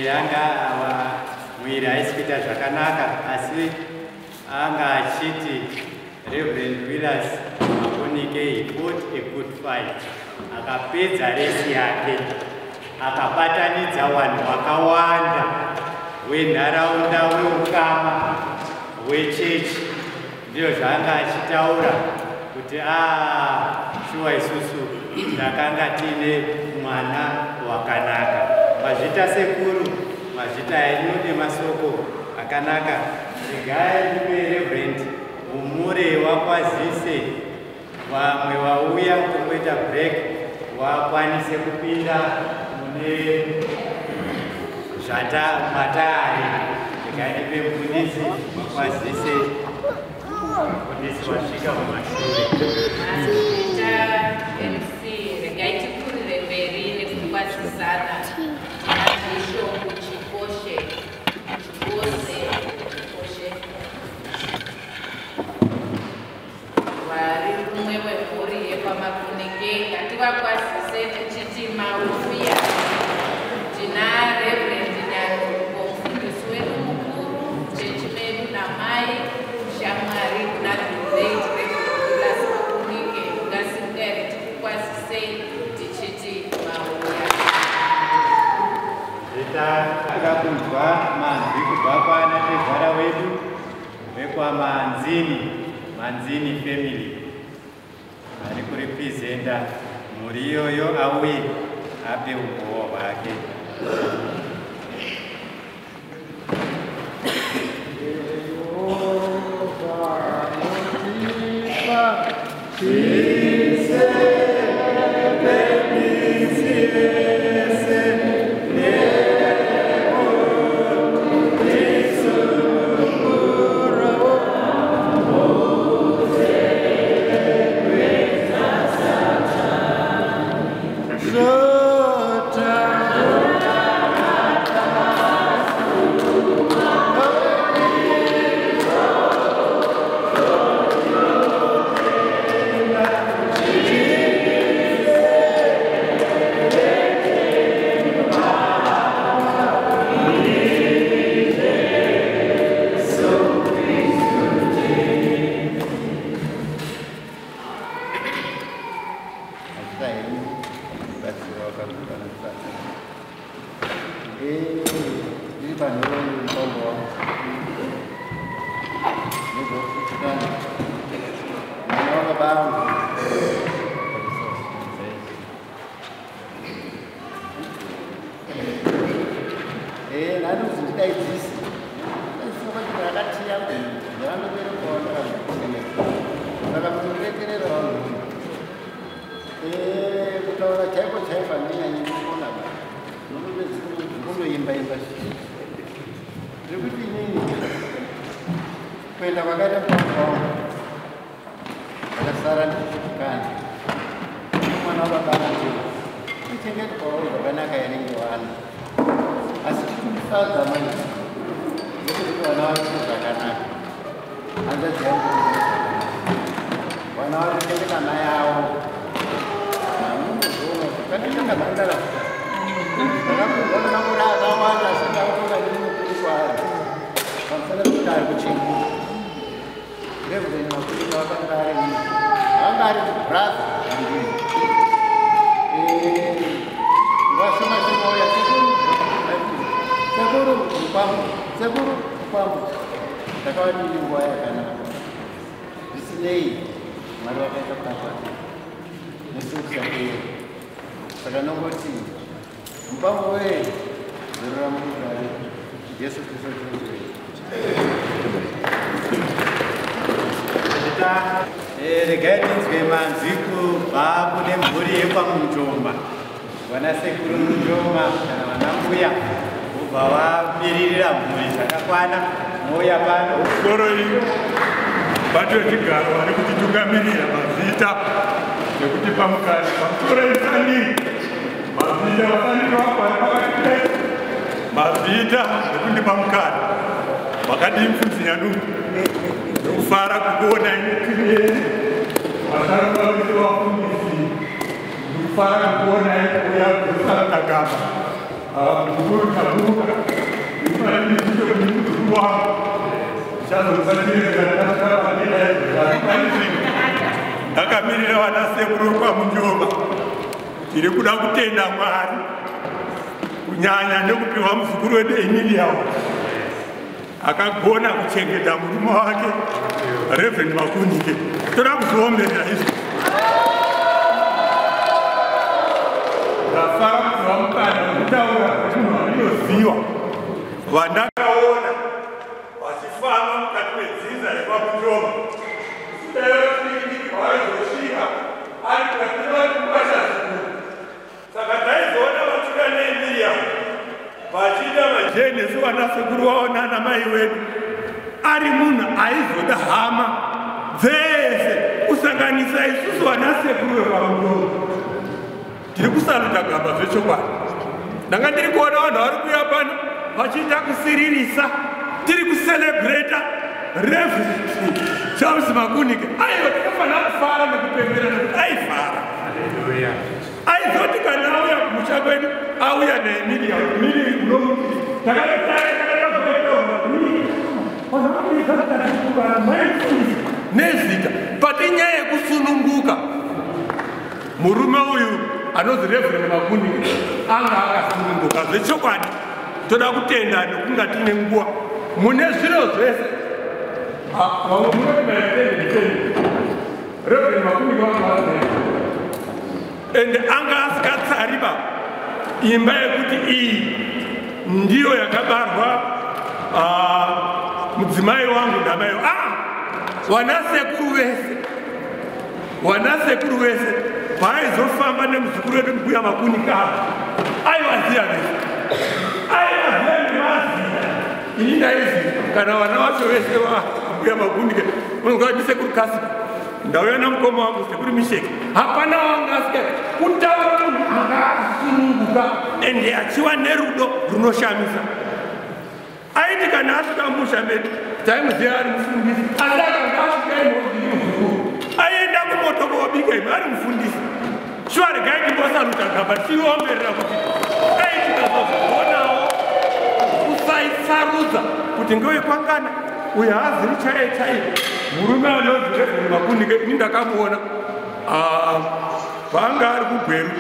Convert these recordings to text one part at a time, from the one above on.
Yanga mwiri haisikuita zvakanaka asi anga achiti Reverend Willis Makonike he fought a good fight, akapedza resi yake akabatanidza vanhu vakawanda wenharaunda weukama wechechi. Ndiyo zvaanga achitaura kuti shuwa isusu takanga tiine mwana wakanaka. Mazvita sekuru, mazvita enyu nemasoko akanaka. Regai ndipe Reverend Umure wakwazise vamwe vauya kumboita break wakwanise kupinda mune matayari. Regai ndipe mufundisi wakwazise, mufundisi wasvika mumashure. Regai tikurire mberi nekukwazisana nazvishongo chikoshe chikose chikoshe vari rumwe wemhuri yepaMakonike. Ngativakwazise tichiti mauya tina Reverend Nyaruko, mufundisi wedu mukuru, chechi medu namai shamwari kuna Reverend Willis Makonike. Ngasimgari tikukwazise tichiti mauya. Takakunzwa manzwi kubva pana tezvara wedu wekwaManzini, Manzini family ari kurepresenta mhuri iyoyo, auye ape ugohwa hwake. Kwenda kwakaita mpango akasara ndikukana mwana wababa tichengetwawo zvakanaka yanenge wana, asi tikumufadza mwana nekuti vana vaite zvakanaka. Hanzadzi yangu vana vari kuchengeta mai avo hamungozoona kuti pane chakabandara ndakakubva namuda akawanda sindautoka ndimukuru kwaari pamusana pekuti ari kuchengeta. Reverend Makonike vakanga ari brother vashoma shomauya sekuru kwambo takavadini nguva yakanaka zvisinei mwari vakaita kutapati nesukusaperi. Saka nongoti mupambo wezero ramurugare Jesu Kristu tirokuei. Regai tinzwe manzwi kubva kune mhuri yekwaMunjoma, vanasekuru Munjoma kana vanambuya vobva vamiririra mhuri zvakakwana. Mouya pano soro iyi bato yechigaro vari kutitungamirira mazita nekutipa mukana pamusoro yesanini mazita vafanira vakwari pakati mazita nekundipa mukana vakadii mfudzi nyanungu Ndokufara kukuona ine vasharukavisi vafundisi. Ndokufara kukuona ine kuya kusarutagama mukuru kabuka ifanire chicho kumukuru wangu ndakamirira vanasekuru kwamunjoma tiri kuda kutenda Mwari kunyanya nekupiwa muzukuru wedu Emiliawo akagona kuchengeta murume wake Reverend Makunike. Toda kuzomberera izvo ndafara kuziva mukana wekutaura zvinhu zvandinoziva vandakaona vachifamba mukati medziza repamunjoma vaizosvika ari kuativakubasha zvikuru. Saka taizoona vachuka neemiriamu vachida majenesi vanasekuru wavo nana mai wedu ari munhu aizoda hama dzese kusanganisa isusu vanasekuru vepamunjoma. Tiri kusaruta gamba zvechokwadi. Ndanga ndiri kuona vanhu vari kuuya pano vachiita kusiririsa tiri kucelebrata Reverend Charles Makunike. Aiwa tinofanira kufara nekupembera nekuti aifara. Aizoti kana auya kumusha kwedu auya naEmilia unomuti nezita but inyaya yekusununguka murume uyu anozi Reverend Makunike anga akasununguka zvechokwadi. Toda kutenda nekunga tine nguva mune zviro zvese Reverend Makunike ende anga asikatsariba imba yekuti iyi ndiyo yakabarwa mudzimai wangu namaiwo. Wanasekuru vese paaizofamba nemuzukuru wedu mbuya Makunike aivaziya vese, aivaziya nemazita. Ini ndaiziva kana vana vacho vese mbuya Makunike unonzwa kuti sekuru Kasika ndauya namukoma wangu sekuru Misheki. Hapana wangasika kutaura munhu akasununguka ende achiwa nerudo runoshamisa. Aiti kana asvika musha medu taimuziva ari mufundisi, asi akanga asvika imozii muzukuru aienda kumoto koobika imi ari mufundisi. Shuwa regai timbosaruta gamba tiomberera kuti dai tikazozogonawo kusaisarudza kuti ngewekwangana uyo haaziri chaiye chaiye. Murume anozi Reverend Makunike ini ndakamuona paanga ari kuGweru.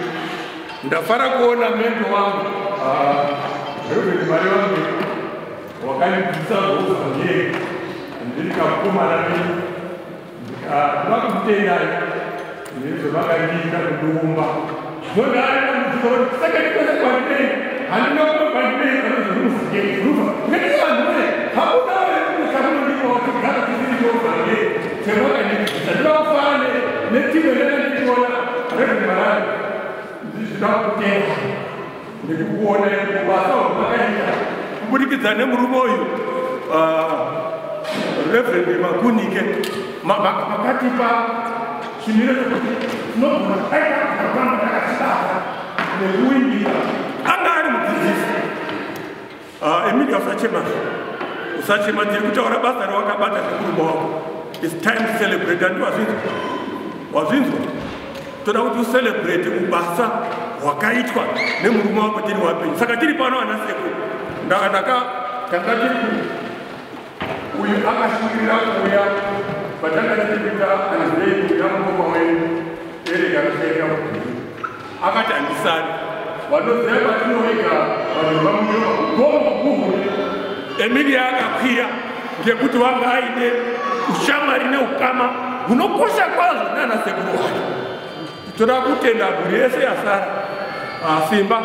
Ndafara kuona mendo wangu Reverend Mari wangu wakanidzisa zvouzvanjeri ndikakumana neni ndikavakutendai nezvavakandiita kundiumba zvondaarinamudzikoro saka ndikwese kwandinei handinokuno kwandinei anozvimuzieiruva ngetianue hakuna vemuchamunondiwa kugara tisiriovhangeri chevakandibvisa ndinakufana netimwe nekandiona Reverend Marari ndizvida kutenda ndikukuona kubasa wamakaita kubudikidza nemurume uyu Reverend Makunike makatipa chimiro chekuti tinogona aita kuramba takachibata nekuimbira. Anga ari mudzidzisi Emilia usachema tiri kutaura basa rawakabata nekurume wako. It's time to celebrate. And wazvinzwa toda kuti ucelebrate kubasa hwakaitwa nemurume wako tiri wapenyu. Saka tiri pano vanasekuru tanga tiri uyu akashingirira kuuya patanga tichipita anzei yamukoma wenyu erega kusheka akati handisani vanoziva patinoiga vanhu vamunyoma kugoma kuhuri. Emilia akakwira ngekuti vanga aine ushamwari neukama hunokosha kwazvo nanasekuru wake. Toda kutenda mhuri yese yasara simba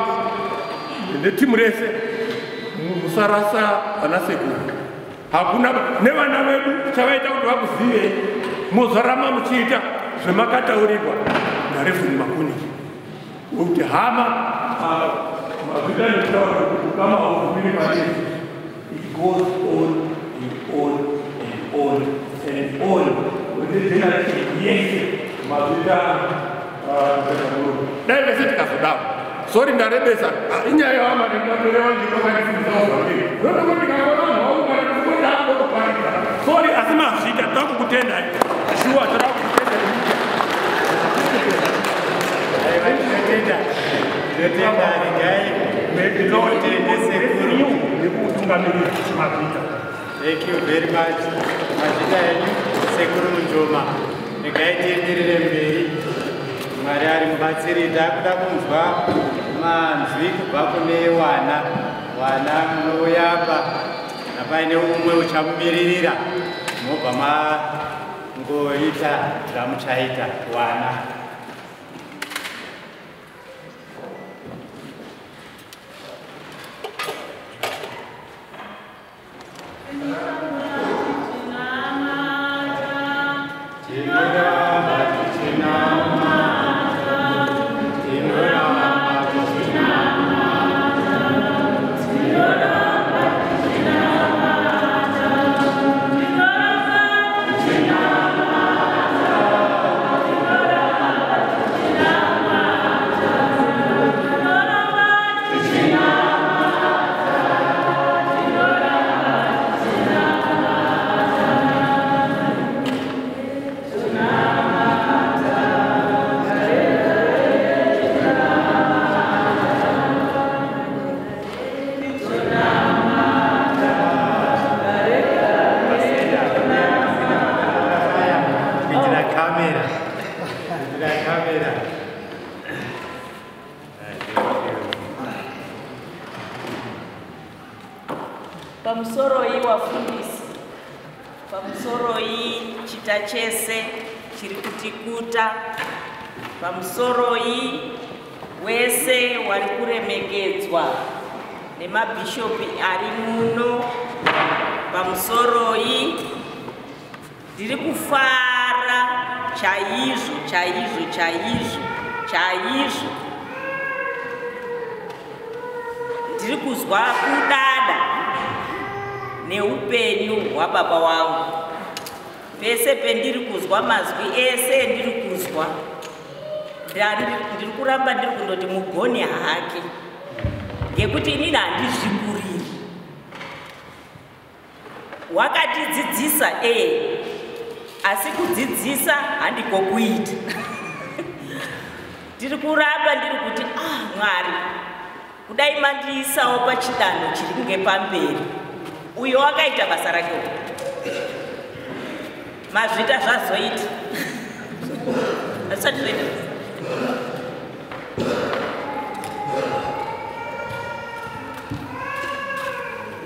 netimu rese musarasa vanasekuru. Hakuna nevana vedu chavaita kuti vakuzivei muzarama muchiita zvemakataurirwa naReverend Makunike kuti hama mazita nekutaura kuti ukama hauvumiri manezi. It goes on and on and on and on with generation yese mazita dai vese tikazodaro. Sorry ndarebesa inyaya yawama ndikatoreva ndinokanifundisa uzvambiri ndonokuti kakona vanhu vaungana sorry asi mazvita kutenda shuwa tara kutenda Tinotenda regai tinotende sekuru nekutungamirira Mavhita. Thank you very much. Mazita enyu sekuru Munjoma. Regai tienderere mberi. Mwari ari mubatsiri. Ndakuda kunzwa manzwi kubva kune wana munouya apa napaine umwe uchamumiririra mobva mangoita zvamuchaita wana. Pamusoro hii wafundisi, pamusoro hii chita chese chiri kutikuta, pamusoro hii wese wari kuremekedzwa nemabhishopi ari muno, pamusoro hii ndiri kufara chaizvo chaizvo chaizvo chaizvo. Ndiri kuzwa kudada neupenyu hwababa wangu. Pese pendiri kuzwa mazwi ese ndiri kuzwa, ndiri kuramba ndiri kundoti mugoni hake, ngekuti inini handizvikuriri. Wakatidzidzisa asi kudzidzisa handiko kuita. Ndiri kuramba ndiri kuti Mwari, kudai mandiisawo pachidanho chiri kunge pamberi. Uyo wakaita basa rake. Mazvita zvazoita. Asati zvoita.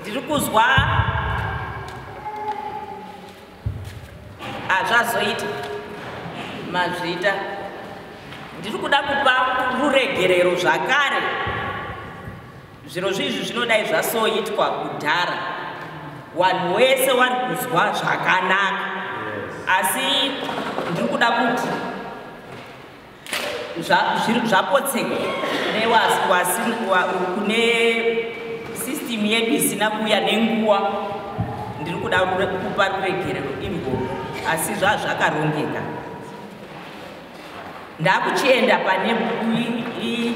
Ndiri kuzwa zvazoita mazvita. Ndiri kuda kupa ruregerero zvakare. Zviro zvizvi zvinodai zvasoitwa kudhara. Wanhu wese wari kuzwa zvakanaka. Asi ndiri kuda kuti zvapotseka kune system yedu isina kuya nenguwa. Ndiri kuda kupa ruregerero imbono, asi zvakarongeka. Ndakuchienda pane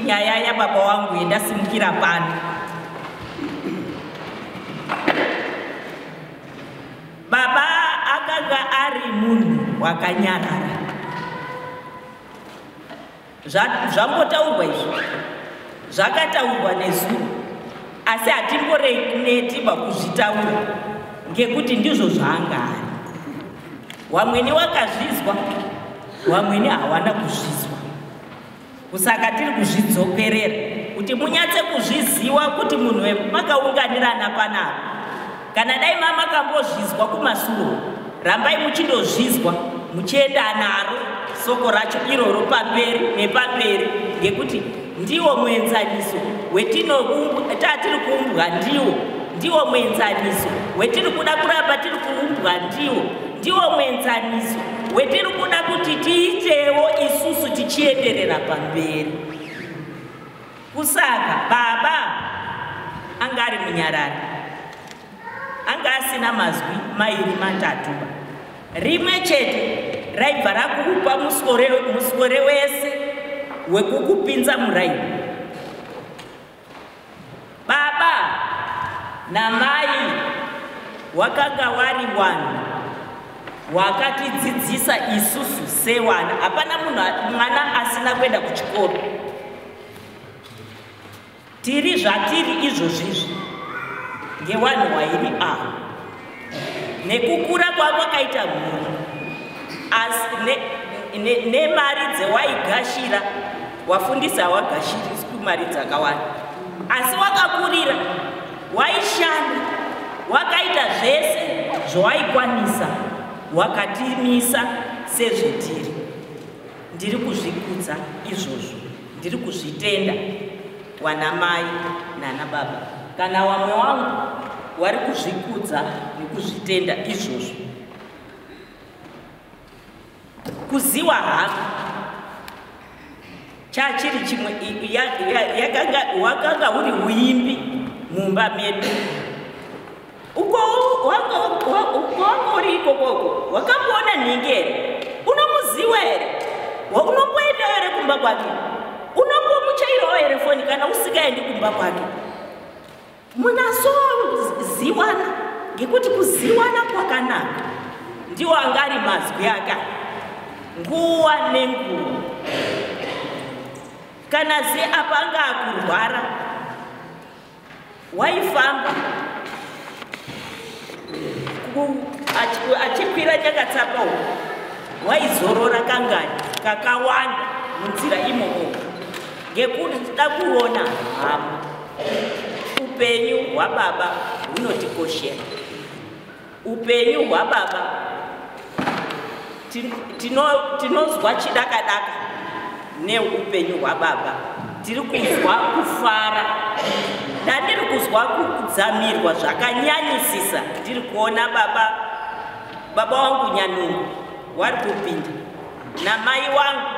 nyaya yababa wangu yendasimukira pano. Baba akanga ari munhu wakanyarara. Zvambotaurwa izvo, zvakataurwa nezuro, asi hatimboreti pakuzvitaura ngekuti ndizvo zvaanga ari. Wamweni wakazvizwa, wamweni hawana kuzvizwa. Kusaka tiri kuzvidzokerera kuti munyatse kuzviziva kuti munhu wemakaunganirana panapa. Kana dai mamakambozvizwa kumasuro, rambai muchindozvizwa muchienda naro soko racho iroro pamberi nepamberi, ngekuti ndiwo muenzaniso wetatiri kuumbwa ndiwo muenzaniso wetiri kuda kuramba tiri kuumbwa ndiwo muenzaniso wetiri kuda kuti tiitewo isusu tichienderera pamberi. Kusaka baba anga ari munyarara, anga asina mazwi mairi matatu. Rimwe chete raibva rakupa muswere wese wekukupinza muraini. Baba namai wakanga wari wanhu wakatidzidzisa isusu sevana. Hapana mwana asina kuenda kuchikoro. Tiri zvatiri izvozvizvi ngevanhu vairi ava. Nekukura kwawakaita mhuri, asi nemari dzewaigashira, wafundisa hawagashiriswi mari dzakawanda, asi wakakurira, waishanda, wakaita zvese zvawaikwanisa, wakatimisa sezvetiri. Ndiri kuzvikudza izvozvo, ndiri kuzvitenda wana mai nana baba. Kana wamwe wangu wari kuzvikudza nekuzvitenda izvozvo. Kuziwa hako chachiri chimwe, wakanga uri uimbi mumba medu. Uko wanga uri ikokoko, wakamboona nhingi here? Unomuziwa here? Unomboendawo here kumba kwake? Unombomuchairawo here foni kana usikaendi kumba kwake? Munasoziwana, ngekuti kuziwana kwakanaka ndiwo angari mazwi aka nguwa nenguwa. Kana ze apanga akurwara, waifamba achikwira chakatsapa uko, waizorora kangani kakawanda munzira imomo, ngekuti takuona hama upenyu hwababa hunotikoshera. Upenyu hwababa tinozwa chidakadaka neupenyu hwababa. Tiri kuzwa kufara, ndandiri kuzwa kudzamirwa zvakanyanyisisa. Ndiri kuona baba wangu Nyanungu wari kupinda namai wangu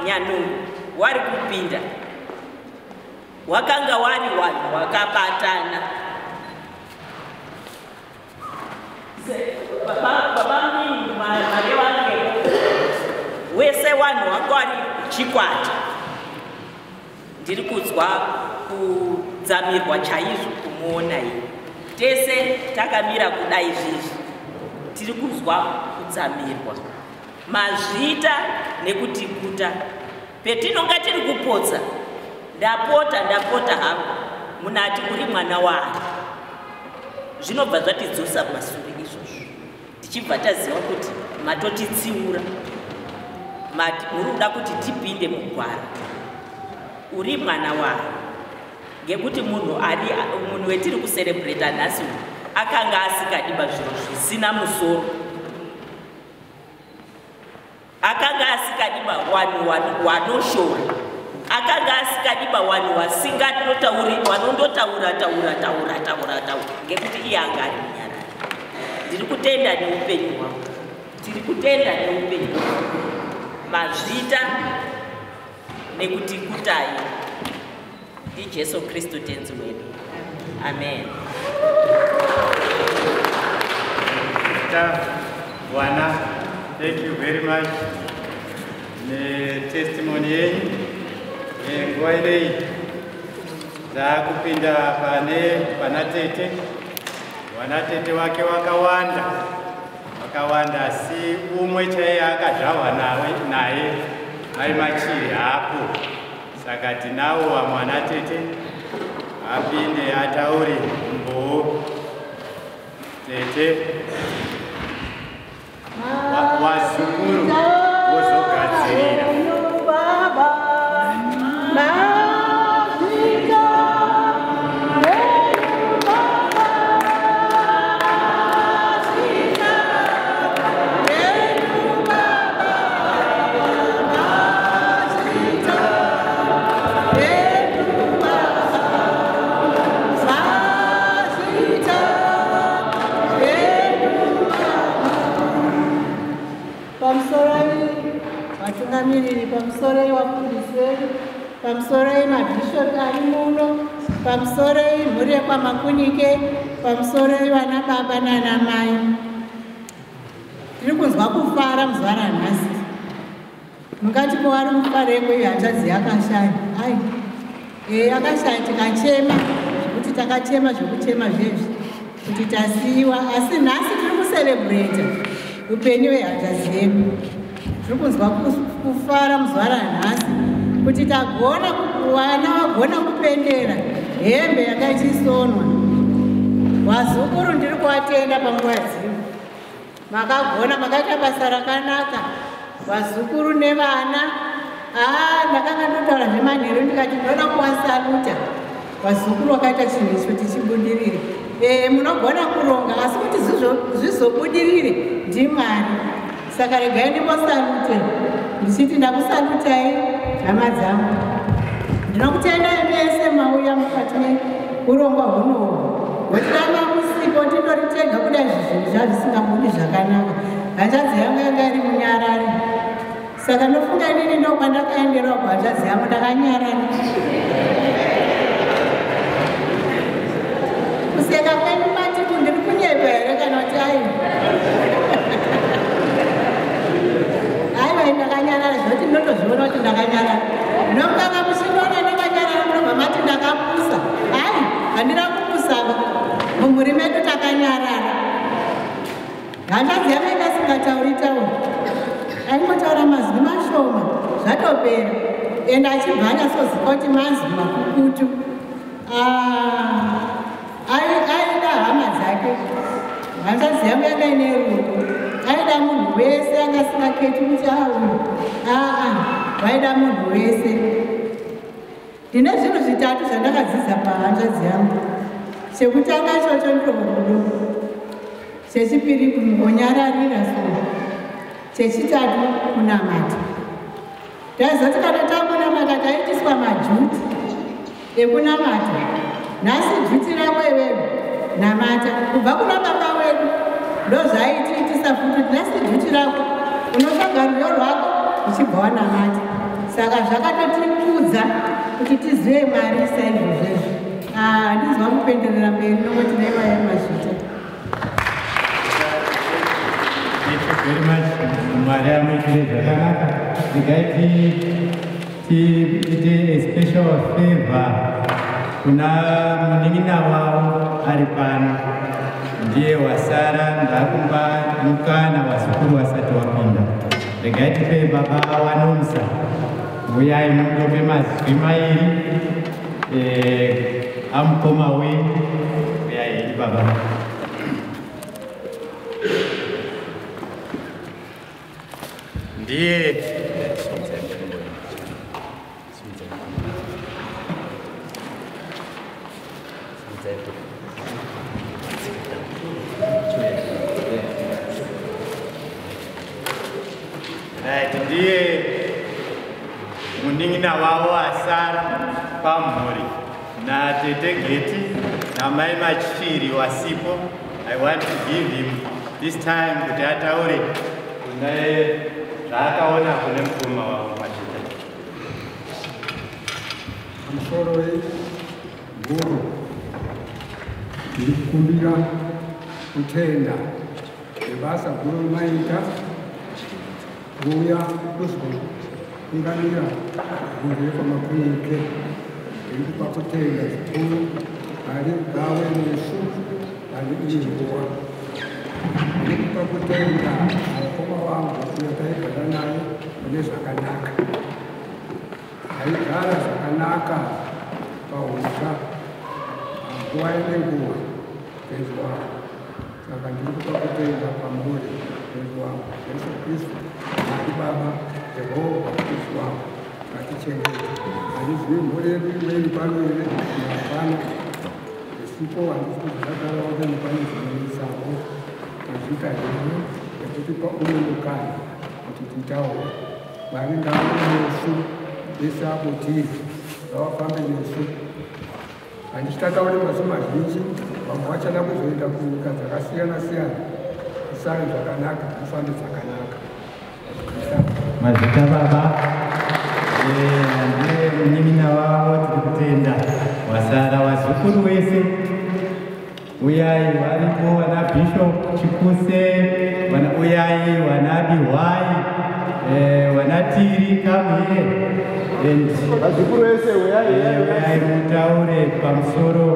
Nyanungu wari kupinda. Wakanga wari vanhu wakabatana. Baba mimi mari wangu wese vanhu wanga wari chikwata. Ndiri kuzwa kudzamirwa chaizvo kumuona iyi. Tese takamira kudai izvizvi, tiri kuzwa kudzamirwa. Mazvita nekutikuta petinonga tiri kupotsa, ndapota hangu munati uri mwana wani. Zvinobva zvatidzosa kumashure izvozvo, tichibva taziva kuti matotitsiura, muri kuda kuti tipinde mugwara. Uri mwana wani, ngekuti munhu wetiri kuserebreta nhasi akanga asikadiba zvinhu zvisina musoro. Akanga asikadiba vanhu wanoshora. Akanga asikadiba vanhu vasingatotauri, vanondotaura ngekuti iye anga ari munyarara. Ndiri kutenda neupenyu hwangu, tiri kutenda neupenyu hwangu. Mazvita nekutikutai ndiJesu Kristu tenzi wedu. Amen. Wana, thank you very much. Testimony yenyu nguva ineyi dzakupinda pana tete. Wana tete wake wakawanda, asi umwe chaiye akazvarwa naye ari machiri hapo. Saka tinawo vamwana tete apinde ataure mboo. Tete wazukuru wozogadzirira. Vatungamiriri pamusoro wafundisi, pamusoro mabhishop ari muno, pamusoro mhuri yekwamakunike, pamusoro vana baba nana mai. Tiri kuzwa kufara muzuva ranhasi. Mungati kwari mufareko hanzvadzi yakashaya. Akashaya tikachema, zvekuti takachema zvekuchema zvezvi kuti tasiyiwa, asi nhasi tiri kuserebreta upenyu hwehanzvadzi yedu. Tiri kunzwa kufara muzuva ranhasi kuti tagona vana vagona kupendera hembe yanga ichisonwa. Vazukuru ndiri kuvatenda panguva dzino, makagona makaita basa rakanaka vazukuru nevana. Ndakanga ndotaura zvemanheru ndikati ndoda kuvasaluta vazukuru vakaita chinhu icho tichibudirire. Munogona kuronga asi kuti zvizobudirire ndiMwari. Saka regai ndimbosalute ndichiti ndakusalutai hama dzangu. Ndinokutendai mese mauya mukati meurongwa hunohwo. Gotiramba musipo tindoritega kudai zvinhu zvazvisingabudi zvakanaka. Hanzvadzi yangu yanga iri munyarari. Saka ndofunga inini ndokwandakaenderawo kuhanzvadzi yangu ndakanyarara. Kuseka kwenyu matiku ndiri kunyepa here kana kuti aiwa ndakanyarara zvoti ndotozviona kuti ndakanyarara. Ndinokanga muchindoona ndakanyarara munobva mati ndakapusa. Handina kupusaba. Mumhuri medu takanyarara. Hanzvadzi yangu ikasingatauri tauri. Aingotaura mazwi mashoma zvatopera. Ende achibva anyasoziva kuti mazwi makukutu. Aida hama dzake. Hanzvadzi yangu yanga ine rudo. Aida munhu wese anga asingaketi kuti auyu. Vaida munhu wese. Ndine zvinhu zvitatu zvandakadzidzisa pahanzvadzi yangu. Chekutanga chocho ndorudo. Chechipiri kungonyararira soro. Chechitatu kunamata. Tazoti kana takunamata taitiswa majuti ekunamata. Nhasi juti rako iwewe namata. Kubva kuna baba wedu ndozvaitiitisa futi kuti nhasi juti rako unotsvaga rudo rwako uchibva wanamata. Saka zvakatotikudza kuti tizive Mwari saizvozvezvo. Handizwa kupenderera mberi nongoti naivaye mazvita. Very much. Mwari amuitire zvakanaka. Tiite a special favor kuna munin'ina wavo ari pano. Ndiye wasara ndakumba mukana vazukuru vasati wapinda. Regai tipe baba waNomsa. Uyai mundope mazwi mairi amukoma wenyu. Uyai baba. Ndiye ndiye munin'ina wavo asara pamhuri natete Geti namai Machiri wasipo. I want to give him this time kuti ataure kunaye zvaakaona kune mukoma wavo Machiri. Pamusoro weguru ndiri kukumbira kutenda nebasa guru maita kuuya kuzounganira nzvimbo yekwamakunike. Ndiri kupa kutenda zvikuru ari gawe nesu ari inguva. Ndiri kupa kutenda mukoma wangu unataigara naye mune zvakanaka. Aigara zvakanaka pausha nguva nenguva penzi wangu. Saka ndiri kupa kutenda pamuri penzi wangu Yesu Kristu Mwari Baba Jehovha Kristu wangu ngatichengete. Handizivi mhuri yedu imweni pano ere hapana. Isipo handisi kuzvakara wakani pane zvinonisawo nezvita zvedu nekutipa umwe mukana kuti titaure. Mwari ngaave nesu vese apo tiri ngavafambe nesu. Handichitataure mazwi mazhinji. Vamwe vachada kuzoenda kunyika dzakasiyana siyana. Musare zvakanaka, mufambe zvakanaka. Mazita baba ndiye munin'ina wavo tiri kutenda wasara vazukuru vese. Uyai varipo vana Bishop Chikuse, uyai vana Bihwai, vana Tiri Kamire. Vazukuru vese uyai mutaure pamusoro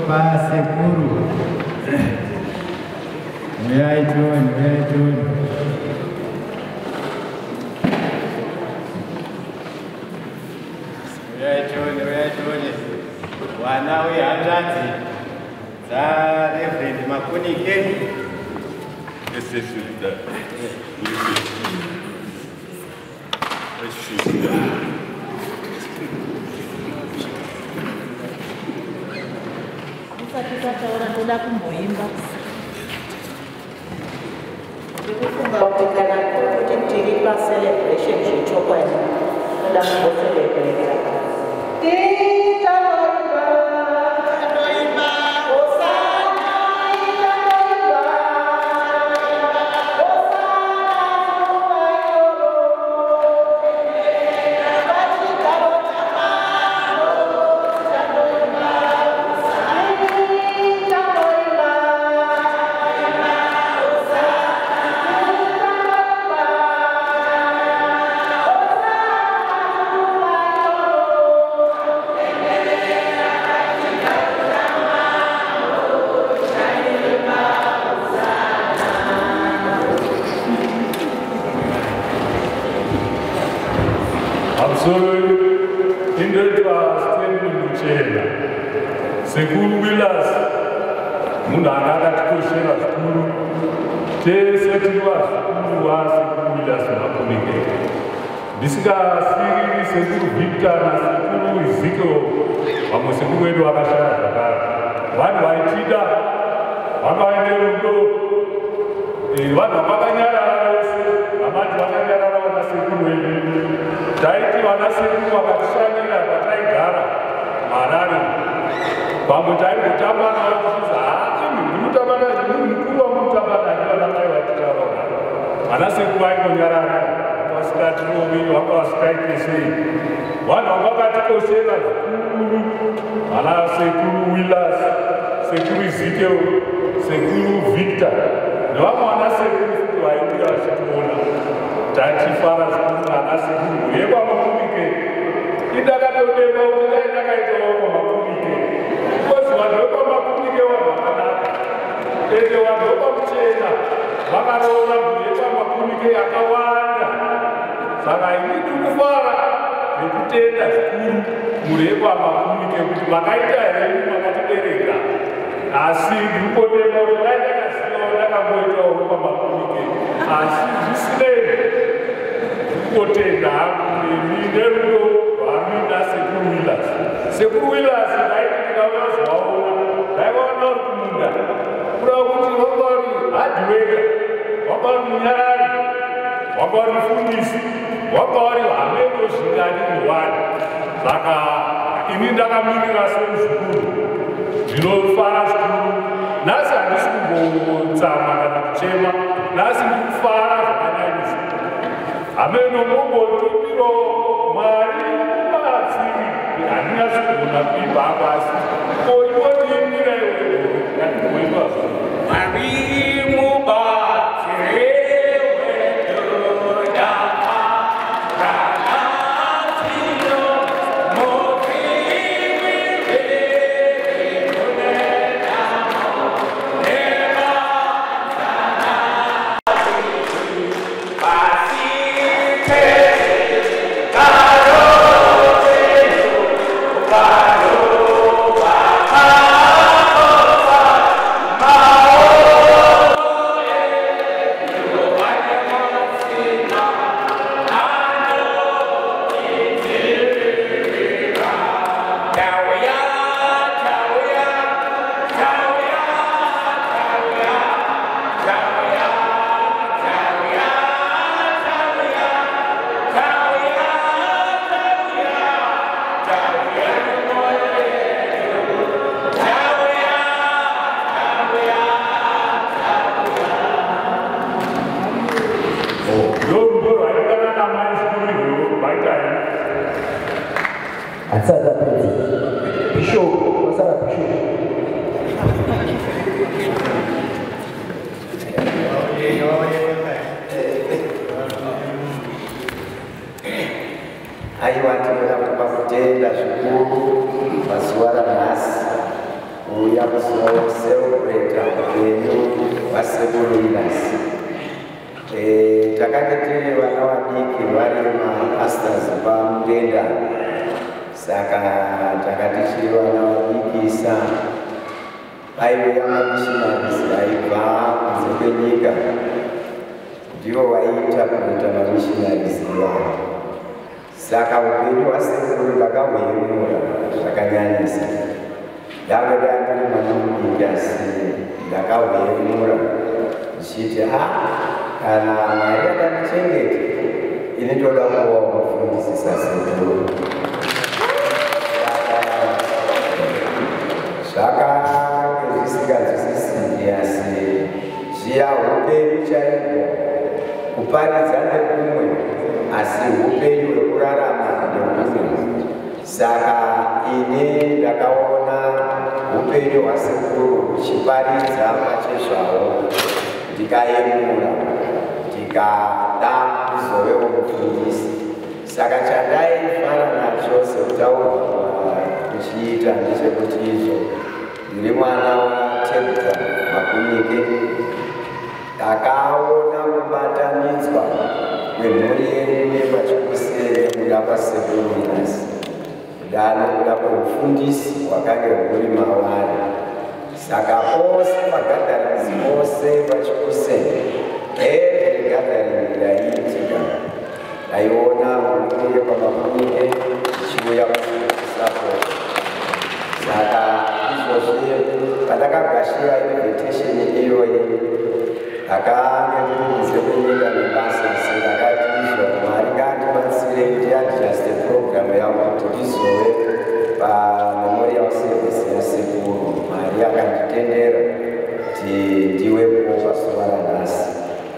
pasekuru. Uyai John. Wana wehanzvadzi dzaReverend Makunike. Musati tataura ndoda kumboimba. Ndikufunga kuti kana kuti tiri pacelebration zvechokwadi toda kumbocelebrata. Sekuru Willas, munhu akatikoshera zvikuru tese tiriwa zvikuru wasekuru Willas Makunike. Ndisingasiri sekuru Victor nasekuru Ezekiel, vamwe sekuru vedu vakashaya zvakare. Vanhu vaitida vakaende rudo, vanhu vakanyarara vese, vamati vakanyarara vanasekuru vedu. Taiti vanasekuru vakatishanyira pataigara Harare. Vamwe taingotamba navo tichizi ndinotamba mukuru wamutamba nandivana mai vatitaura. Vanasekuru vaingonyarara vasikatirovi vakavasikaite sei. Vanhu vanga vakatikoshera zvikuru, vanasekuru Willas, sekuru Ezekiel, sekuru Victor nevamwe vanasekuru futi vaiuya vachitiona. Tachifara zvikuru vanasekuru yekwamakunike. Idakatodemba kuti dai ndakaitawo kwamakunike. Because vanhu vekwamakunike vanhu vakanaka. Ende vanhu vekwamuchena vakaroora mhuri yekwamakunike yakawanda. Saka ini ndikufara nekutenda zvikuru mhuri yekwamakunike kuti vakaita henyu vakatibereka. Asi ndirikodemba kuti dai ndakazivawo ndakamboitawo kwamakunike. Asi zvisinei ndikotenda hangu nemi nerudo rwamina sekuru Willas. Sekuru Willas ndaiti ndikavazvaona ndaivaona uri kumunda kuda kuti wakwari hadhiweka, wakwari munyarari, wakwari mufundisi, wakwari hamendozvingani muhwani. Saka ini ndakamirira semuzukuru zvinofara zvikuru. Nhasi handisi kumbotsama kana kuchema, nhasi ndikufara zvakanyanyisa. Ameno mumbotipiro Mwari mubatsiri handinyazi kugona kuimba apa asi koiwotiimira iwewe ngatigoimba Mwari mubatsiri aiwa tinoda kupa kutenda zvikuru mazuva ranhasi uya tinoda kuzoserebreta upenyu hwasekuru Linus. Takanga tiri vana vadiki vari mapastors pamudenda, saka takati tiri vana vadikisa vaiuya mamissionaries vaibva kunze kwenyika, ndivo vaiita kuita mamissionaries ivavo. Saka upenyu hwasekuru ndakahwemura zvakanyanyisa. Ndanga ndiri mwana mudiki asi ndakahwemura ndichiti kana Mwari akandichengeta, ini ndoda kuva mufundisi sasekuru. Zvakange zvisinganzwisisiki asi zviya upenyu chaihwo, kuparidza nekumwe asi upenyu hwekurarama nekumwe. Saka ini ndakaona upenyu hwasekuru huchiparidza pachezvawo, ndikayemura ndikada kuzovewo mufundisi. Saka chandaifara nacho sekutaurwa kuchiita ndechekuti izvo ndiri mwana waTebita Makunike, ndakaona kubatanidzwa kwemhuri yedu nepachikuse nekuda kwasekuru Linus, nekuda kweufundisi hwakange huri mavari. Saka pose magatherings pose pachikuse, every gathering yaiitika ndaiona mhuri yepaMakunike ichiuya kusapota. Saka izvozvi pandakagashira invitation iyoyi ndakange ndiri kunze kwenyika nebasa, ndakati izvo Mwari ngaandibatsire kuti adjuste program yangu kuti ndizove pamemorial service yasekuru. Mwari akanditendera kuti ndiwepo pazuva ranhasi.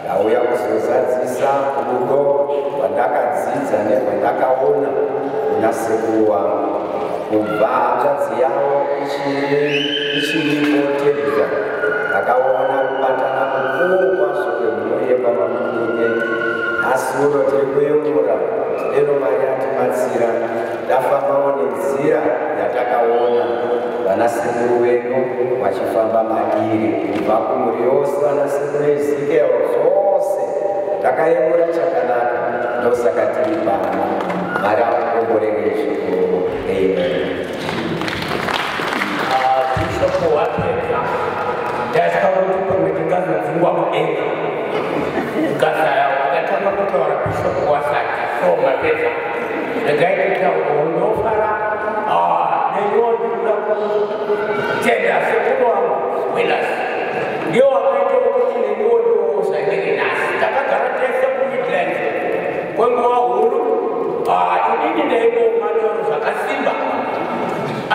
Ndauya kuzozadzisa rudo rwandakadzidza nerwandakaona kuna sekuru wangu kubva hanzvadzi yavo ichiripo Tebita. Ndakaona kubatana kukuru kwazvo kwemhuri yepaMakunike. Nhasi uno tiri kuyemura kuti lero Mwari atibatsira, ndafambawo nenzira yatakaona vanasekuru vedu vachifamba madiri kubva kumhuri yose, vanasekuru Ezekiel zvose. Takayemura chakanaka, ndosaka tiri pano. Mwari akukomborere zvikuru. Amen. Bishop wapedza ndasvika kuti pamwetingazi dzingwa mudenga ukasaya wakatanga kutaura bishop wasati so mapedza ndagaitita ndofara nenyonda kutenda sekuru wangu Linus ndio wakaita kuti nenyondo zvainenge nhasi takagara tese kuMidland kwenguva huru. Inini ndaibooma nyoro zvakasimba,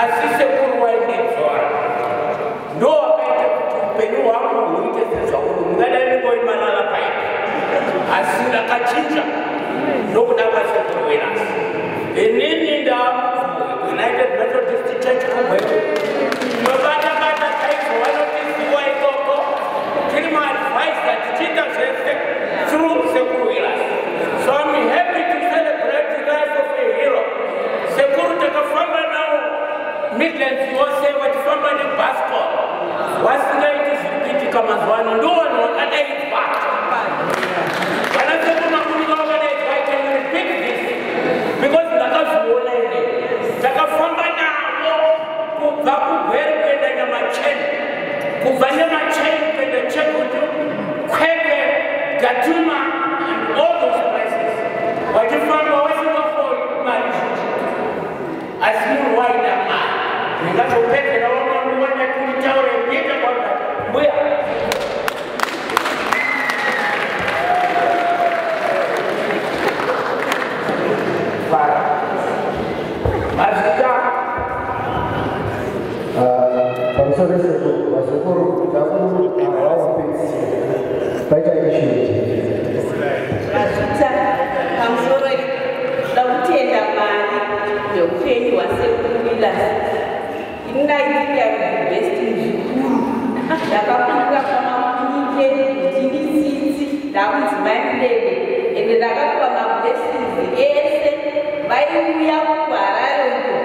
asi sekuru wainedzora ndo wakaita kuti upenyu hwangu huite sezvauri. Mungadai ndingori malala paipo, asi ndakachinja nokuda kwasekuru Linus. Inini ndaUnited Methodist Church kumwepo mabata-bata chaizvo vanotisiwa ikoko, tiri maadvaisa tichiita zvese through sekuru Linus. So I'm happy to celebrate the life of a hero. Sekuru takafamba nawo Midlands yose, vachifamba nebhasikoro, vasingaiti zvikuitika mazuva ano. Ndo vanhu vakadaidzwa vanasekuru Makunike vakadaidzwa. I can repeat this because ndakazviona ine. Takafamba navo kubva kuGwere kuenda neMacheni, kubva neMacheni kuenda Chegutu, Kwekwe, Gatuma and all those places. Vachifamba vasingafori mari zhinji, asi munhu waida mari. Ndingazopedzera vamwe vanyakuritaure ndiita kwakati mbuya mazita pamusoro sekuru vasekuru takuvawapedzisa vaita initiative Mazita pamusoro dakutenda Mwari neupenyu hwasekuru Linus. Ingaitira investing zvikuru. Ndakakwira kwaMakunike ndinitsitsi ndakudzimai mudede ende ndakapiwa mablessings ese. Vaiuya kuHarare uko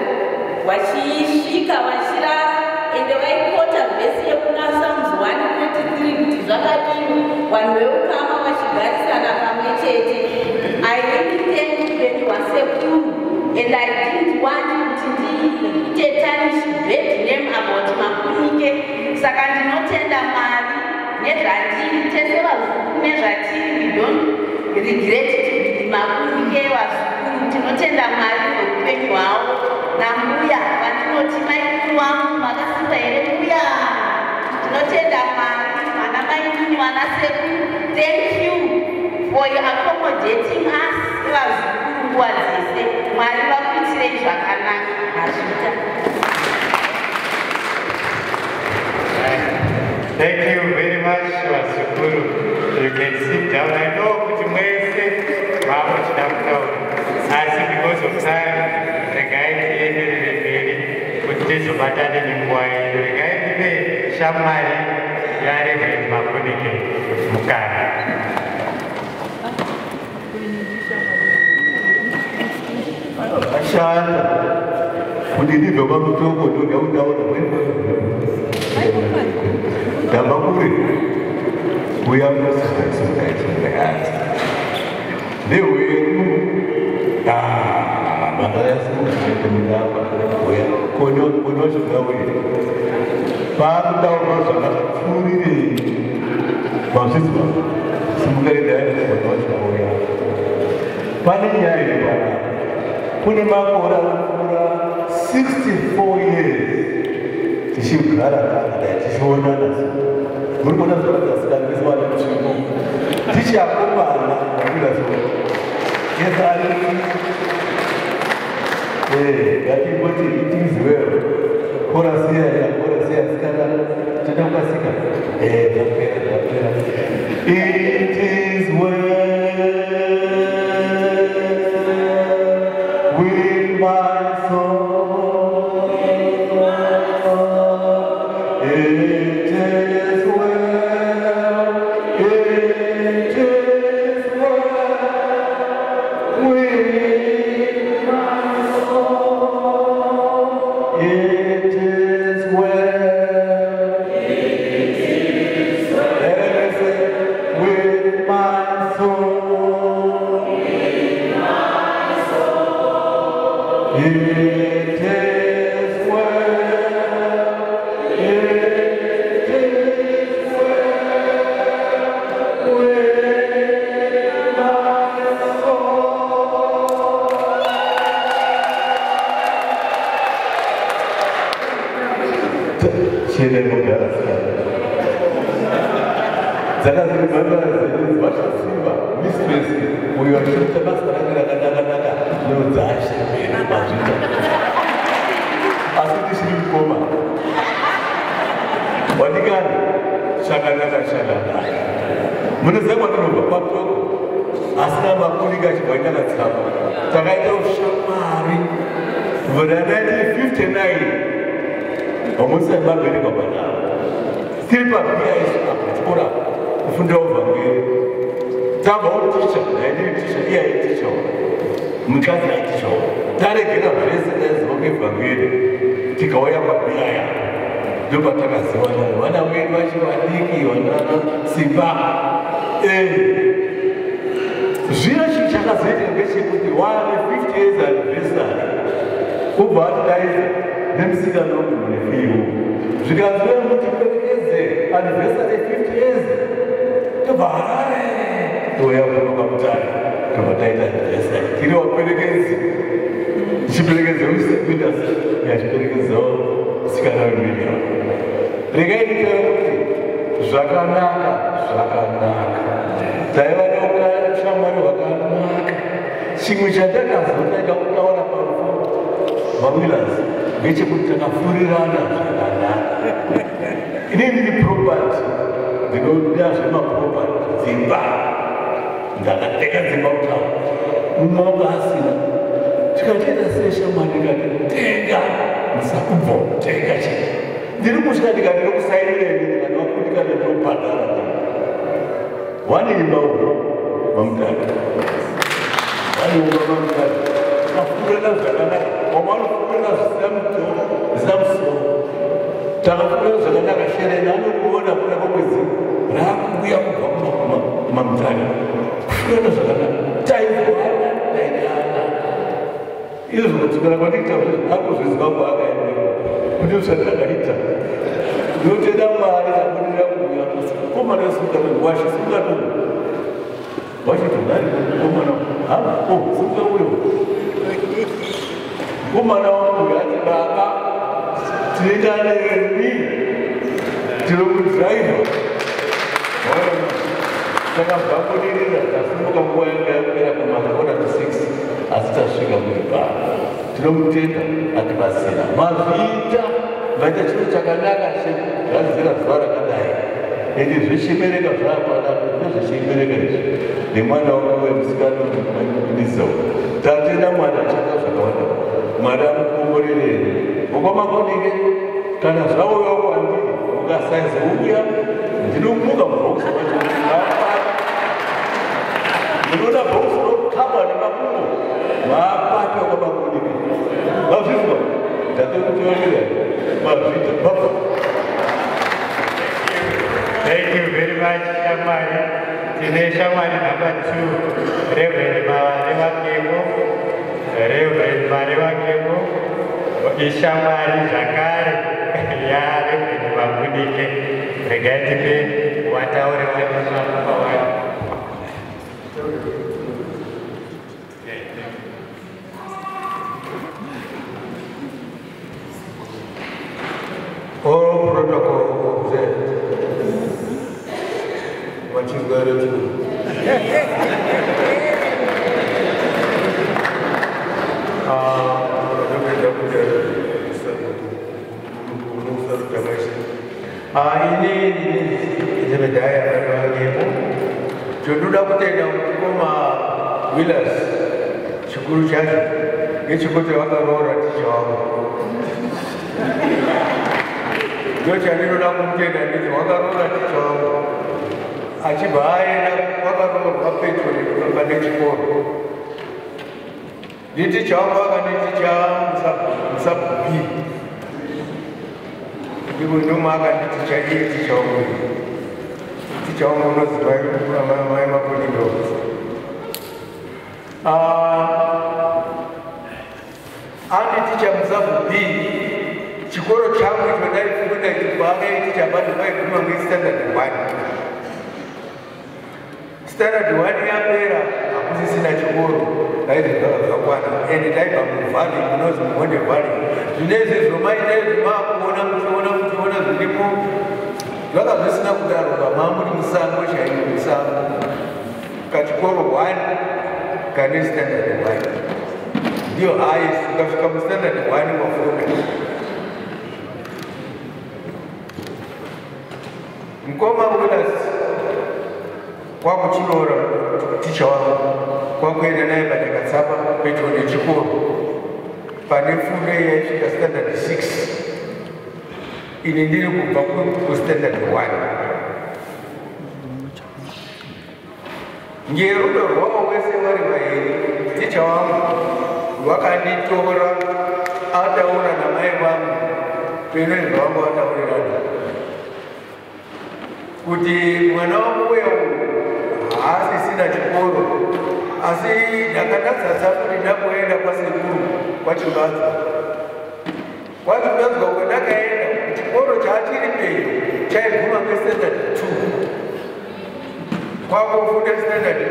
vachisvika vachirara ende vaikota vhesi yekuna Psalms 123 kuti zvakadini vanhu veukama vachigarisana pamwe chete. I really thank upenyu hwasekuru and I didn't want kuti ndiite tarnish bad name about Makunike. Saka ndinotenda Mwari nezvatiri tese vazukuru nezvatiri. We don't regret to be Makunike vazukuru. Tinotenda Mwari neupenyu hwavo. Nambuya vandinoti maikuru wangu makasipa here mbuya. Tinotenda Mwari vana maikuru vana sekuru. Thank you for accommodating us vazukuru nguva dzese. Mwari vakuitirei zvakanaka. Hazvita. Thank you very much, Vasukuru. You can sit down. I know kuti mwese vamuchida kutaura. Asi because of time, regai tienderere mberi kuti tizobatane nenguva yedu. Regai ndive shamwari yaReverend Makunike Mukana. Ashanda kuti ndibve pamutoko ndoda kutaura Dabakuri, we are not satisfied. They were takafuyo zvakanaka sherena anokuona kuna kwamwedzi rakuuya kubva kumamutani kufuyono zvakanaka taivana tainana izvo kuti kana kwandikuita akuzviziva kwaakaendeko kuti zvandakaita ndinotenda Mwari akunira kuuya komana wesuka washe singatono wachiti nhari komana hama singa uyo komana wangu yati baba tinoita nemi tiri kudhiraivha takabva kudirira tasimuka nguva yanga yapera kumakona 6 asi tasvika kuri pano tinomutenda atibatsira mavhita vaita chinhu chakanaka zvazira zuva rakadai ende zvechemereka zvaapanapa nezvechemereka izvi nemwana wangu wemusikana wemuinisau tatenda mwana achaka zvakawanda Mwari anokuongorereni ukwamakonike kana zvauyawo kwandiri ukasaizi uya ndinomuka mubhokisi wacho ndinoda bhokisi rokaba nemakumbo maapati wakwamakonike vazvizwa ndatokutiorera mavhita baba. Thank you very much, Shamari. Tine Shamari number 2, Reverend Marewa Kemo. Reverend Marewa Kemo. Ishamari Zakari. Ya, Reverend Mabunike. Regatipe, wataure watu pawai. All protocol observed. What you got to do? Ini sebedaya berbagai jodoh kutenda koma Willas syukur saja dia syukur terhadap orang Jawa dia jadi orang mungkin dan dia terhadap orang Jawa aji bahaya nak orang apa itu pada syukur dia Jawa kan dia Jawa sab ibu rumah kan dicari di Jawa menurut saya ramai macam itu. Ane ticha mzabubi chikoro changu chodai kufunda kibage ticha bado bai kuma ngi standard 1 standard 1 yapera akusi sina chikoro dai ndakakwana ende dai pamuvali munozi muone vali zvinezvi zvomaite zvimakuona muchiona zviripo zvakazvisina kudaro pamamuri musango chaimo musango kachikoro 1 kane standard 1 ndio highest ukafika mustandard 1 wafunda mkoma Willas kwakuchiora ticha wangu kwakuenda naye padakatsapa pedyo nechikoro pane fundo yaisvika standard 6 ini ndiri kubva kustandard 1 ngerudo rwavo wese vari vairi ticha wangu rwakanditora ataura namai vangu penezi vangu ataurirana kuti mwana wangu uya haasisina chikoro asi ndakadatsatsa kuti ndakuenda kwasekuru kwachivanza kwachivanzwa kwandakaenda chikoro chaachiri mberi chaiguma kwestandard 2 kwakufunda standard 2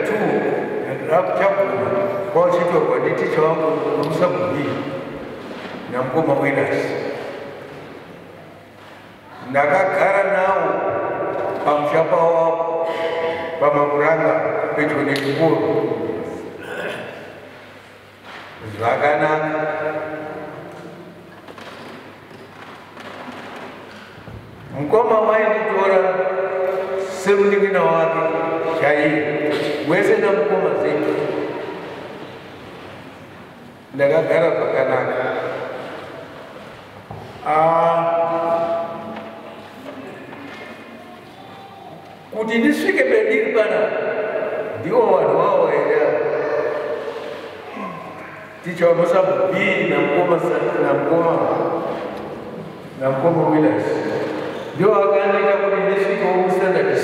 rakuchaguma kwachitorwa nditicha wangu nomusabhumii namukoma Willas ndakagara nawo pamushapa wavo pamapuranga pedyo nechikoro zvakanaka mukoma wainditora semunin'ina wake chaiye wese namukoma zetu ndakagara zvakanaka kuti ndisvike pendiri panapa ndiwo vanhu vavo vaenda ticha wamusabhubhii namukoma Willas ndio akaandika kuti ndisvikewo standard 6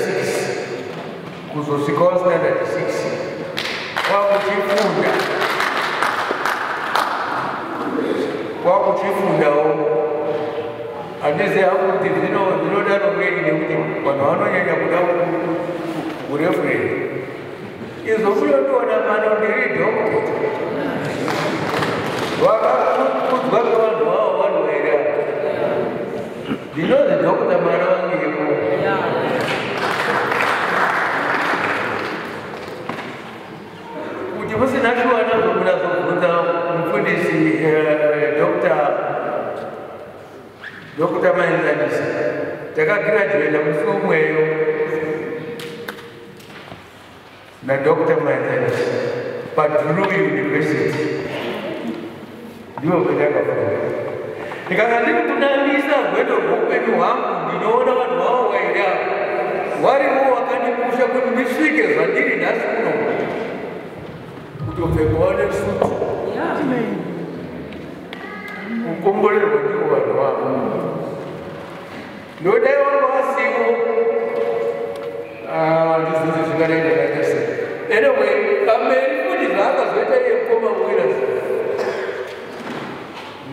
kuzosvikawo standard 6 kwakuchifundawo handisi hangu kuti zvinodaro ngei nekuti vanhu vanonyanya kuda kurefereni izvo kunondiona mano ndiri dhokota vakakudzwa kwevanhu vavo vanhuwaira ndinozi dhokota mwana wangepo kuti musina shuwana zvomunazobvunza mufundisi Dr. Mainzanisi takagraduate musi umweyo naDr. Mainzanisi paDrew University ndiwo kwetakafunda ndikanga ndiri kunamisa rwedo rwoupenyu hwangu ndinoona vanhu vavo waira wariwo wakandipusha kuti ndisvike zvandiri nhasi kuno kutopfekawo nesuti kukomborerwa ndivo vanhu vavo ndodai wangu wasiwo ndizvizvi zvingadaidakanyasa anyway pamberi kuti zvaakazoita iye mukoma wiras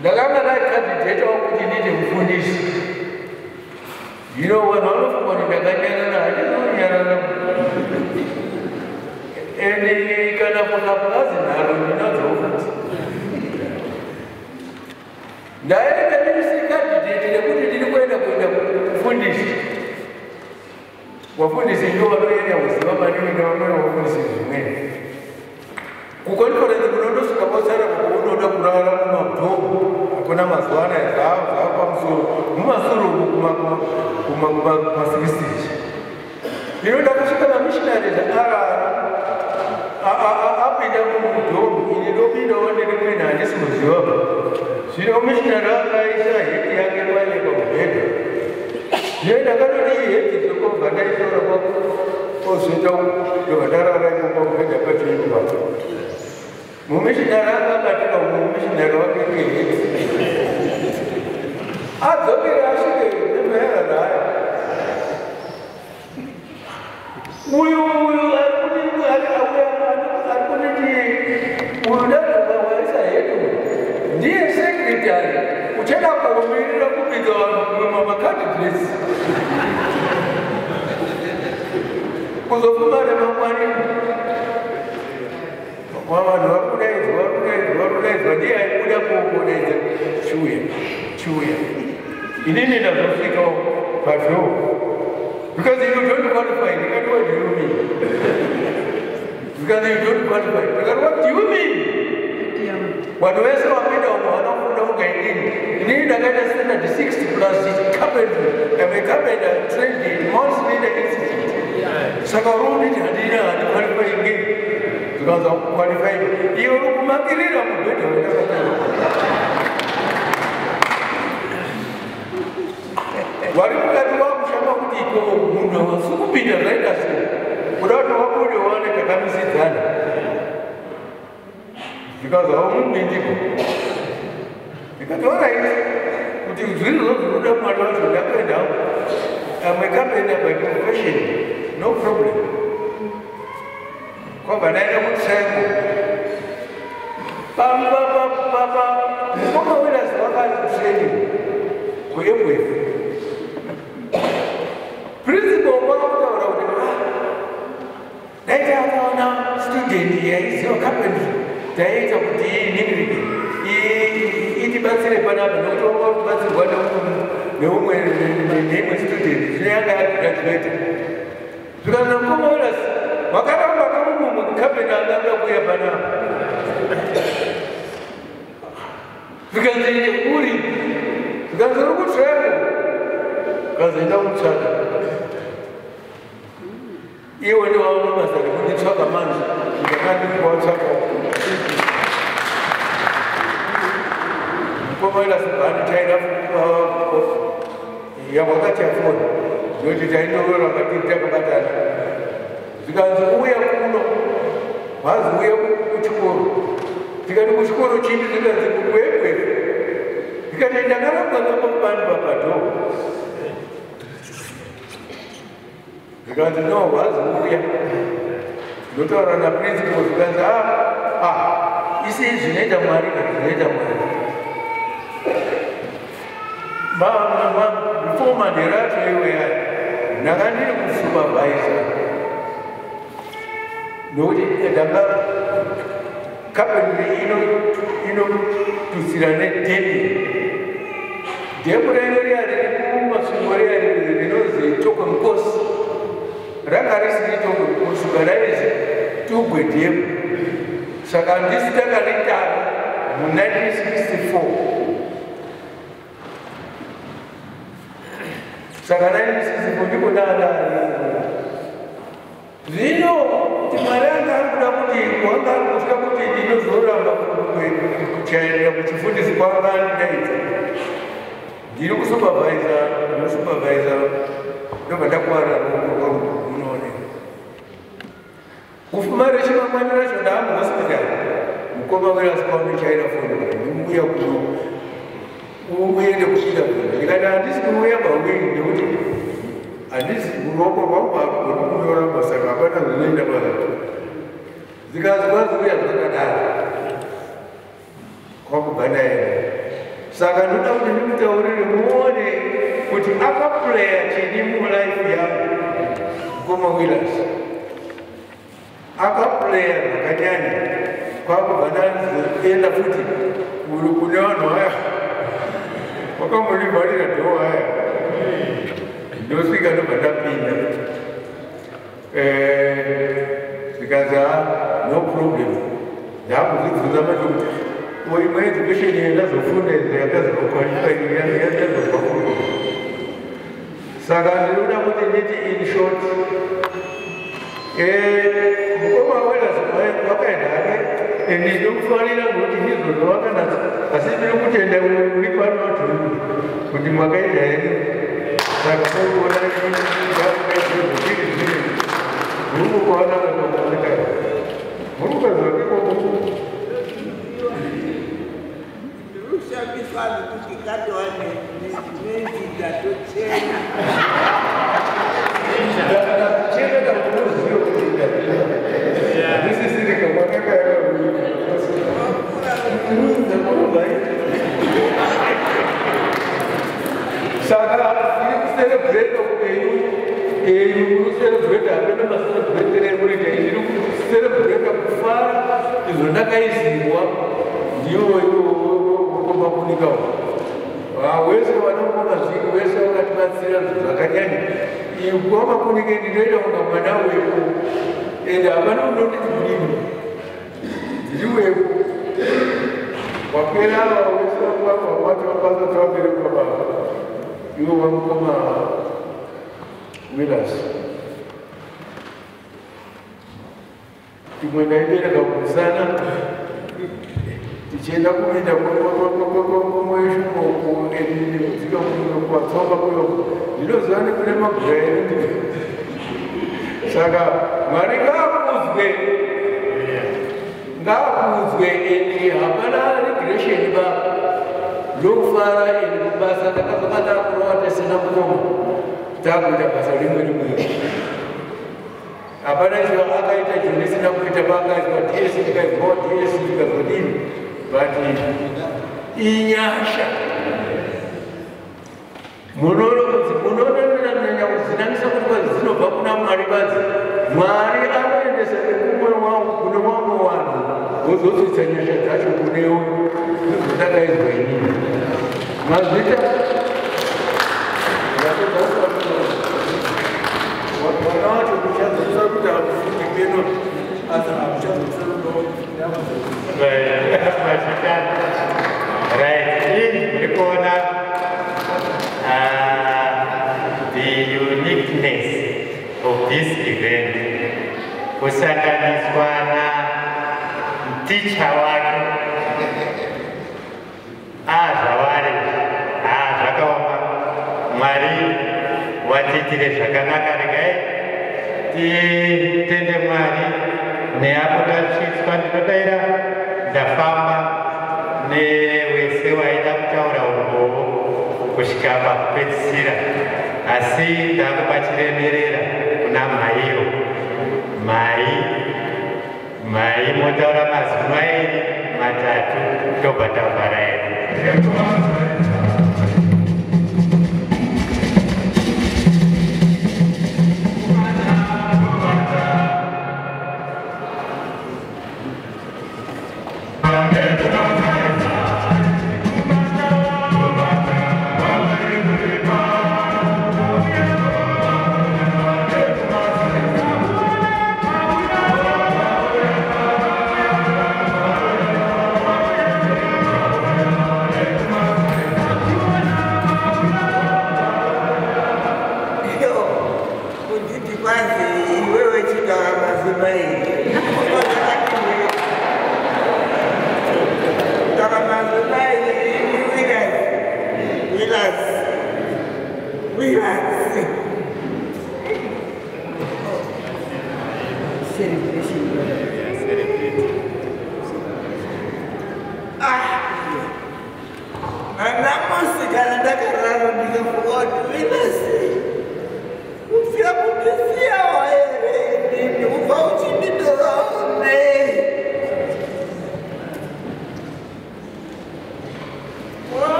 ndakanga ndakandidhetawo kuti ndiite mufundisi zvino vanhu vanofunga kuti ndakanyarana handinonyarana ende kana kunapulazi nharo ndinadzo futi ndaenda ndirisikandidheti nekuti ndiri kuenda kufundisi wafundisi ndo vanoenya kuziva maningi nevamweni wafundisi zvimweni kukonferensi kunondosvika posara kuunoda kurara mumabhomu hakuna mazuva anaya zvaapamusoro mumasoro kumasivisichi ino ndakasvika vamishinari zvaarara apinda mumudhomu ini ndopindawo ndiri mwena handisi muziva zvino mishinari akaisa heti yake vaine pamubhedha zvino ndakanoti iheti dzokobva ndaitora ozoita ndobva ndararaimo pamubhedha pachoiva mumishinari akabatira mumishinari wake keheti adzokere asvike nemahera nayo uyu ari kuniti uyu ndazvovawaisa hetu ndiye sekretari uchada kuomirira kupinza vanhu mamakandidresi kuzofuma nemangwani vanhu varikudaidzwa ndiye aikuda kuokodaidza chuya inini ndazosvika padhoo because you don't qualify. What do you mean? Because you don't qualify. Because what do you mean? What do you say? What do you mean? You need to get a standard 60 plus carpentry. And we carpenter trained in mostly the institute. Sakaruni hadina and qualifying game. Because of qualifying. You must be rid of it. What if you got munhu sikupinda zvaita sei kuda kuti wabude waoneka kamisidzana because haumubindiko ndikati oraiti kuti zvinhu zvinoda mwari wacho ndakuenda amwe kapenda by profession no problem kwabva ndaenda kutrengo mukoma wiras wakati training kuembwef principal wakutaura kuti daita akaona student yaiziva carpentry taiita kuti ininirike itibatsire panapa nokuti wakabatsirwa neumwe student zvine yanga yagraduate zvikanzi mukomaonas wakaramba kamumumwe carpenter anganga kuuya panapa zvikanzi uri zvikanzi uri kutraivo kazoenda mutsvaka iwe ndiwaona basa rekunditsvaka manje ndakandikuwatsvaka mukomaila sibhani taida yawakati yafona noti taindorora matiri takabatana zvikanzi uya kuno hazi uya kuchikoro tikati kuchikoro chindi zvikanzi kukwekwe ndikati ndakarambwa ngapabani papadhoo zvikanzi no wazouya ndotaura naprincipo zvikanzi isi zvinoita Mwari zvinoita Mwari before madheracho iweya ndanga ndiri kusupervisa nokuti ndanga carpentry inotutsira nedhemi dhemu raino riya riri kumasvingo riya rinozi tokonkosi ranga risiri tokonkosi karaizi tugwe dhemu saka ndisi takaritanga mu1964 saka 1964 ndiko zvino kuti Mwari anga ari kuda kuti wanga ari kutya kuti ndinozoramba kuchairira kuchifundisi kwanga andidaidza ndiri kusupervisa ndobva ndakuwarira ruoko rwangu munooneka kufuma rechimamwani racho ndaamuhospitari mukoma werasikaundichaira fono ndimuuya kuno uende kuchida kuno ndikati handisi kuuya bauweni nekuti handisi ruoko rwangu harugoni kunoramba saka hapana zvinoenda basa zikazi kwaziuya zvakadaro kwakubvandaenda saka ndoda kuti ndimutaurire muone kuti akapleya chini mulaifu yangu mukoma Willas akapleya zvakanyanya kwakubvandaenda futi kune vanhu vaya wakamurivharira dhoo haya ndosvika ndobva ndapinda zikazi no problem ndakuzvibvunza madokta imwe education yandazofunda yakazokwanifaiyaazobva kuno saka ndinoda kuti nditi in short mukoma Willas wakaenda hake ende ndokufarira ngokuti ndizvozvo wakanatsa asi ndiri kutenda uri pano watoi kuti mwakaenda hedu saka mokuona zviri murikukwana kanokuoneka murikukazvakekoko ndinoshambiswa nekuti katowane nenzida tochena chena kakunoziva kuti ndisisiri kamwanaka saka iri kucelebrate upenyu kucelebrate hapena macelebrate remuita iri kucelebrate kufara izvo ndakaiziwa ndiwo komakunikawo wese vanokoma zviki wese wakatibatsira zvakanyanya kwamakunike ndinoita kunga mwana wepo ende hapana unoti kudini ndiri wepo wapera wese wakwatawabasa tawaberekwa baba iwo wamukoma Willas imwe ndaibereka kumusana tichienda kuenda kweshumo edzika kwatsonga kuyo ndinoziva nekune maguraini saka Mwari ngakudzwe ende hapana regression baba ndokufara ende kubasa takazokata kurova tisina kukoma takuita basa rimwe hapana chiva akaita chonisina kuita paakaizwa ds tikaizwa ds tikazodini but inyasha munoonanyanya kuzinamisa kuti kwazinobva kuna Mwari badzi Mwari anoendesa nekumwe wangu kune vamwe vanhu wozodzitsa nyasha dzacho kunewo ndakaidzwa inini mazvita mwana wacho kuchadzisa kuti hakufundi peno asi hakuchadzisa the uniqueness of this event kusanganiswa na mticha wake zvawari zvakaoma Mwari watiitire zvakanaka regai titende Mwari neapo tasvitswa ndinodaira ndafamba newese waida kutaura umbovo kusvika pakupedzisira asi ndakubachiremerera kuna kuna maiyo. Mai motaura mazwi mairi matatu tobva tavhara hedu.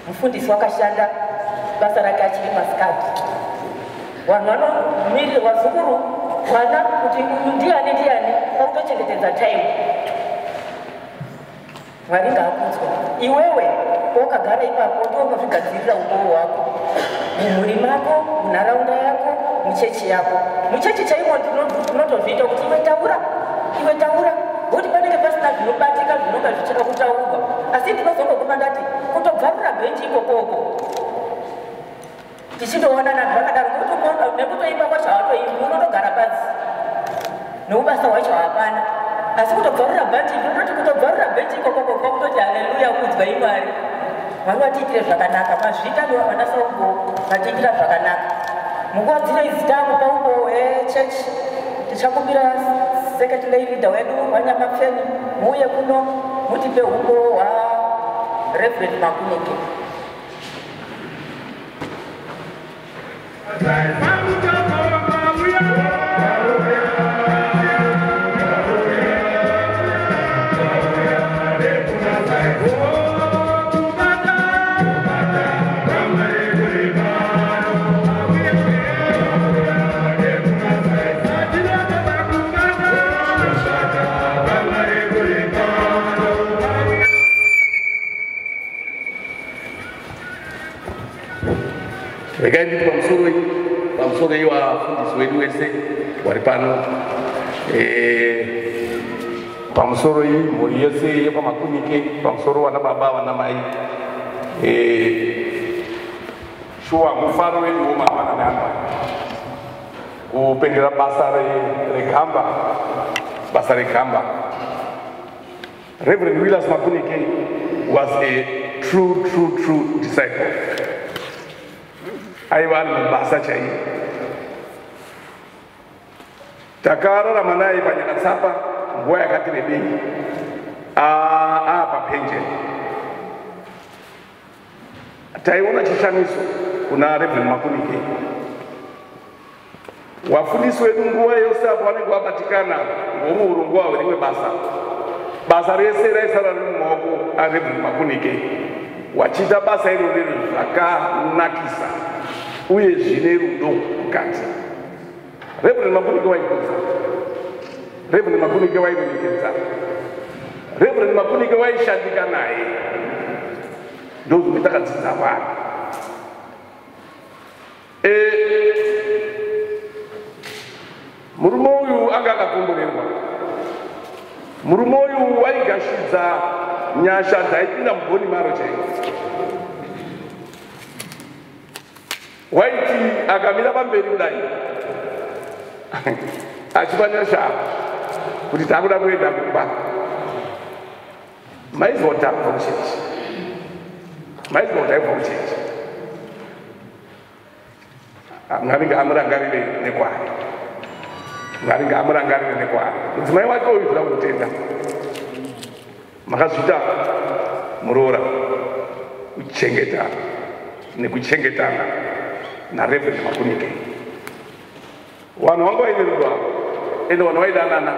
Mufundisi wakashanda basa rake achiri masikati. Vanhu vanomiri vazukuru vana kuti ndiani pakutochengetedza time. Mwari ngaakudzwe. Iwewe wakagara ipapo ndio unozvigadzirira uboho hwako mumhuri mako, munharaunda yako, muchechi yako. Muchechi chaimo tinotozviita kuti iwe taura, kuti panenge pasina zvinobatika zvinonga zvichida kutaurwa. Asi tinozongoguma ndati kutobvarura bhenji ikokoko tichitoona nanhu vakadaro nekutoimba kwacho hawatoimbi, unotogara pasi neubasa hwacho hapana. Asi kutobvarura bhenji ndinoti kutobvarura bhenji ikokoko kwakutoti haleluya, kudzwa iMwari. Mwari watiitire zvakanaka, mazvita vanasauko vatiitira zvakanaka. Munguva dzino idzi takupa umbo chechi, tichakumbira secretary leader wedu waNyamapfeni muuye kuno mutipe umbo hwaReverend Makunike. Regai ndi pamusoro iyi wafundisi wedu wese wari pano, pamusoro iyi mhuri yese yepaMakunike, pamusoro wana baba wana mai, shuwa mufaro wedu womavana neamba kupendera basa regamba. Reverend Willis Makunike was a true disciple. Aiwa mabasa chai takararama naye panyakatsapa nguva yakati rebei papenjeni. Taiona chishamiso kuna Reverend Makunike. Wafundisi wedu nguva yose apo vanenge vabatikana ngomuurungu hwavo rimwe basa rese raisara riri mumaoko aReverend Makunike, wachiita basa irori zvakanakisa uye zvine rudo mukati. Reverend Makunike waikudza, Reverend Makunike wairemekedza, Reverend Makunike waishandika naye. Ndozvimwe takadzidza vari. Murume uyu anga akakomborerwa. Murume uyu waigashidza nyasha dzaipinda mubhoni maro chaiko. Waiti akamira pamberi kudai achipa nyasha kuti takuda kuenda kumba, maizotapva muchechi, maizotapva muchechi. Mwari ngaamurangarire nekwari, Mwari ngaamurangarire nekwari. Mudzimai wake uyu zvida kutenda, makazvita muroora kuchengeta nekuchengetana naReverend Makunike. Vanhu vanga vaine rudo avo ende vanhu vaidanana.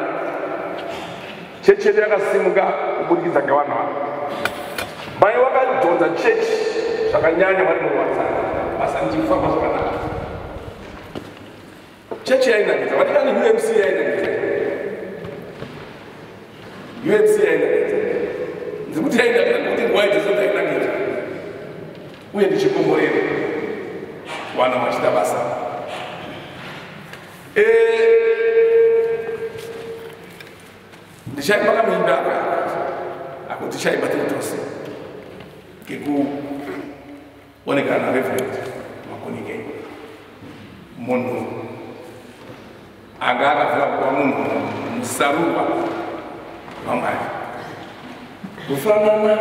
Chechi yedu yakasimuka kubudikidza ngevanhu ava. Mai vakadhonza chechi zvakanyanya vari murwadzana, basa ndichifamba zvakanaka. Chechi yainakidza, vatikani UMC yainakidza, ndikuti yainakidza nekuti nguva idzodzo dzainakidza uye ndichikomborera wana machita basa. Ndichaimba kamuimba ako tichaimba tiri tose ngekuonekana naReverend Makunike, munhu anga akabvira kuva munhu musarurwa waMwari. Kufanana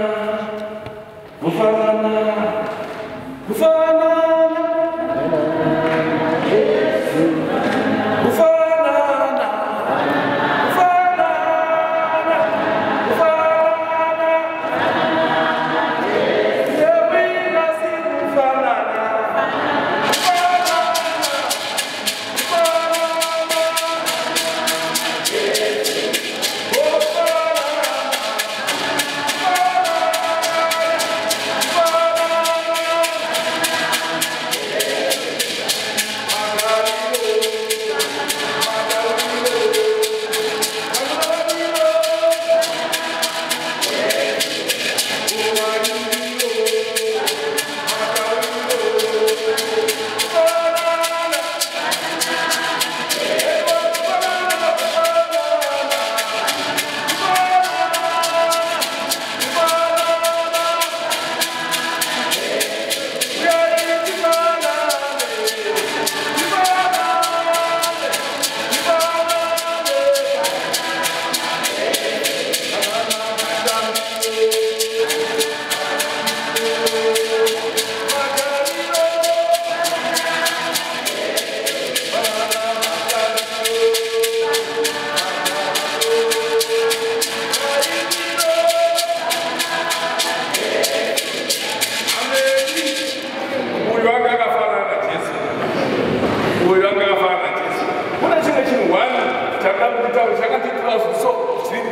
chakanditira so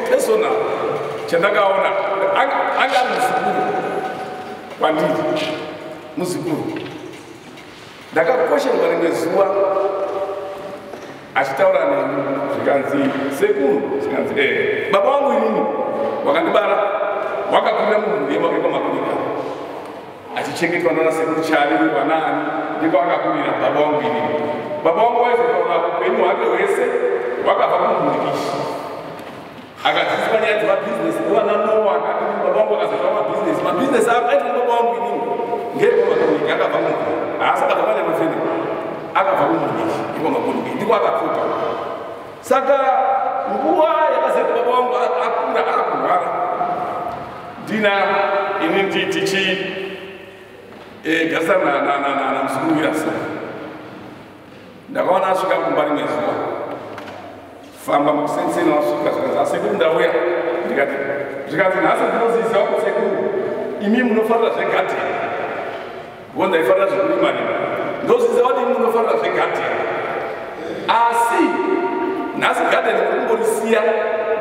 personal chandakaona anga muzukuru kwandiri muzukuru ndakakosherwa rimwe zuva achitaura neni zvikanzi sekuru zvikanzi baba wangu inini wakandibara wakakurira mumurema wekamakunika achichengetwa nana sekuru chari vanani ndiko akakurira baba wangu inini. Baba wangu waizotaura upenyu hwake hwese wakabva kumurikishi akadzidziswa nyaya dzemabhizinesi nevana nowa akadini. Baba wangu akazoita mabhizinesi akaitwa baba wangu inini ngemakoniki akabva kumurikishi haasi akabva nemafeni akabva kumurikishi iko makoniki ndiko akapfuta. Saka nguva yakazoti baba wangu akura akakurwara ndina ini nditichi garisana na muzukuru yasa ndakaona asvika kumba rimwe zuva famba mukusenseni wasvika zvikanzi asekuru ndauya ndikati zvikanzi nhasi ndinoziziva kuti sekuru imi munofarira zvegadheni ngo ndaifarira zvekurima rima ndoziziva kuti imi munofarira zvegadheni asi nhasi gadheni muri kungorisiya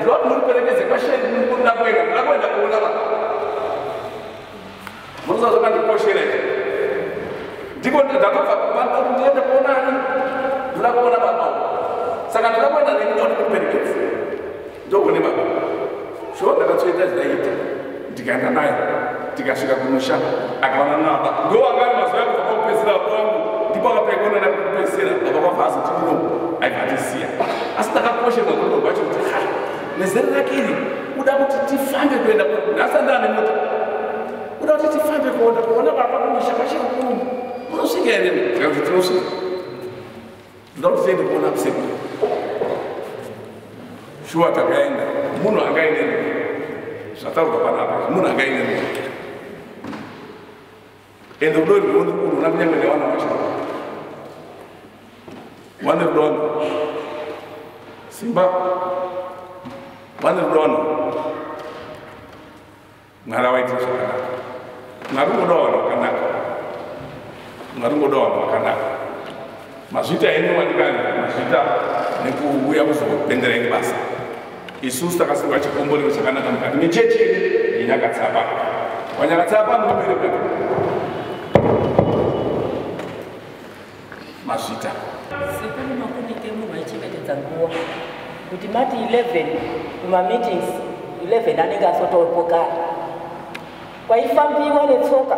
ndova kuti muriperekedze kwasheni murikuda kuenda ndakuenda kuona vanhu munoziva zvakandikoshera ndiko ndakabva kuti ndiende kuonani ndoda kuona baba saka ndakakwenda nendoni kuperekedza ndoone baba sho ndakatsoita zvaita ndikaenda naye tikasvika kumusha akaona naba ndovangari mazuva ekubva pakupedzisira kwangu ndipo akapekonana kupedzisira baba kwabva azotino aivatisiya asi ndakakosherwa kundo kwacho kuti nezera rake iri uda kuti tifambe kuenda nhasi ndane mota uda kuti tifambe kuona baba kumusha kwachirukuru unosvika here tikakuti tinosvika ndoda kuti tiende kuona kusekuru shuwa takaenda munhu angaine zvataurwa panapa munhu angaine ende rudo rwekuru una kunyange nevana vacho vane rudono simba vane rudono mwari avaitira zvakanaka mwari ungoda vanhu vakanaka mwari ungoda vanhu vakanaka mazvita henyu madikani mazvita nekuuya kuzobenderai basa isusu takasunga chikomborero chakanaka mukati mechechi yenyakatsapa wanyakatsapa ndinobereka mazvita sekuru makunike munhu aichengetedza nguva kuti mati 11 mumameetings 11 anenge asotoripo kare kwaifambiwa netsoka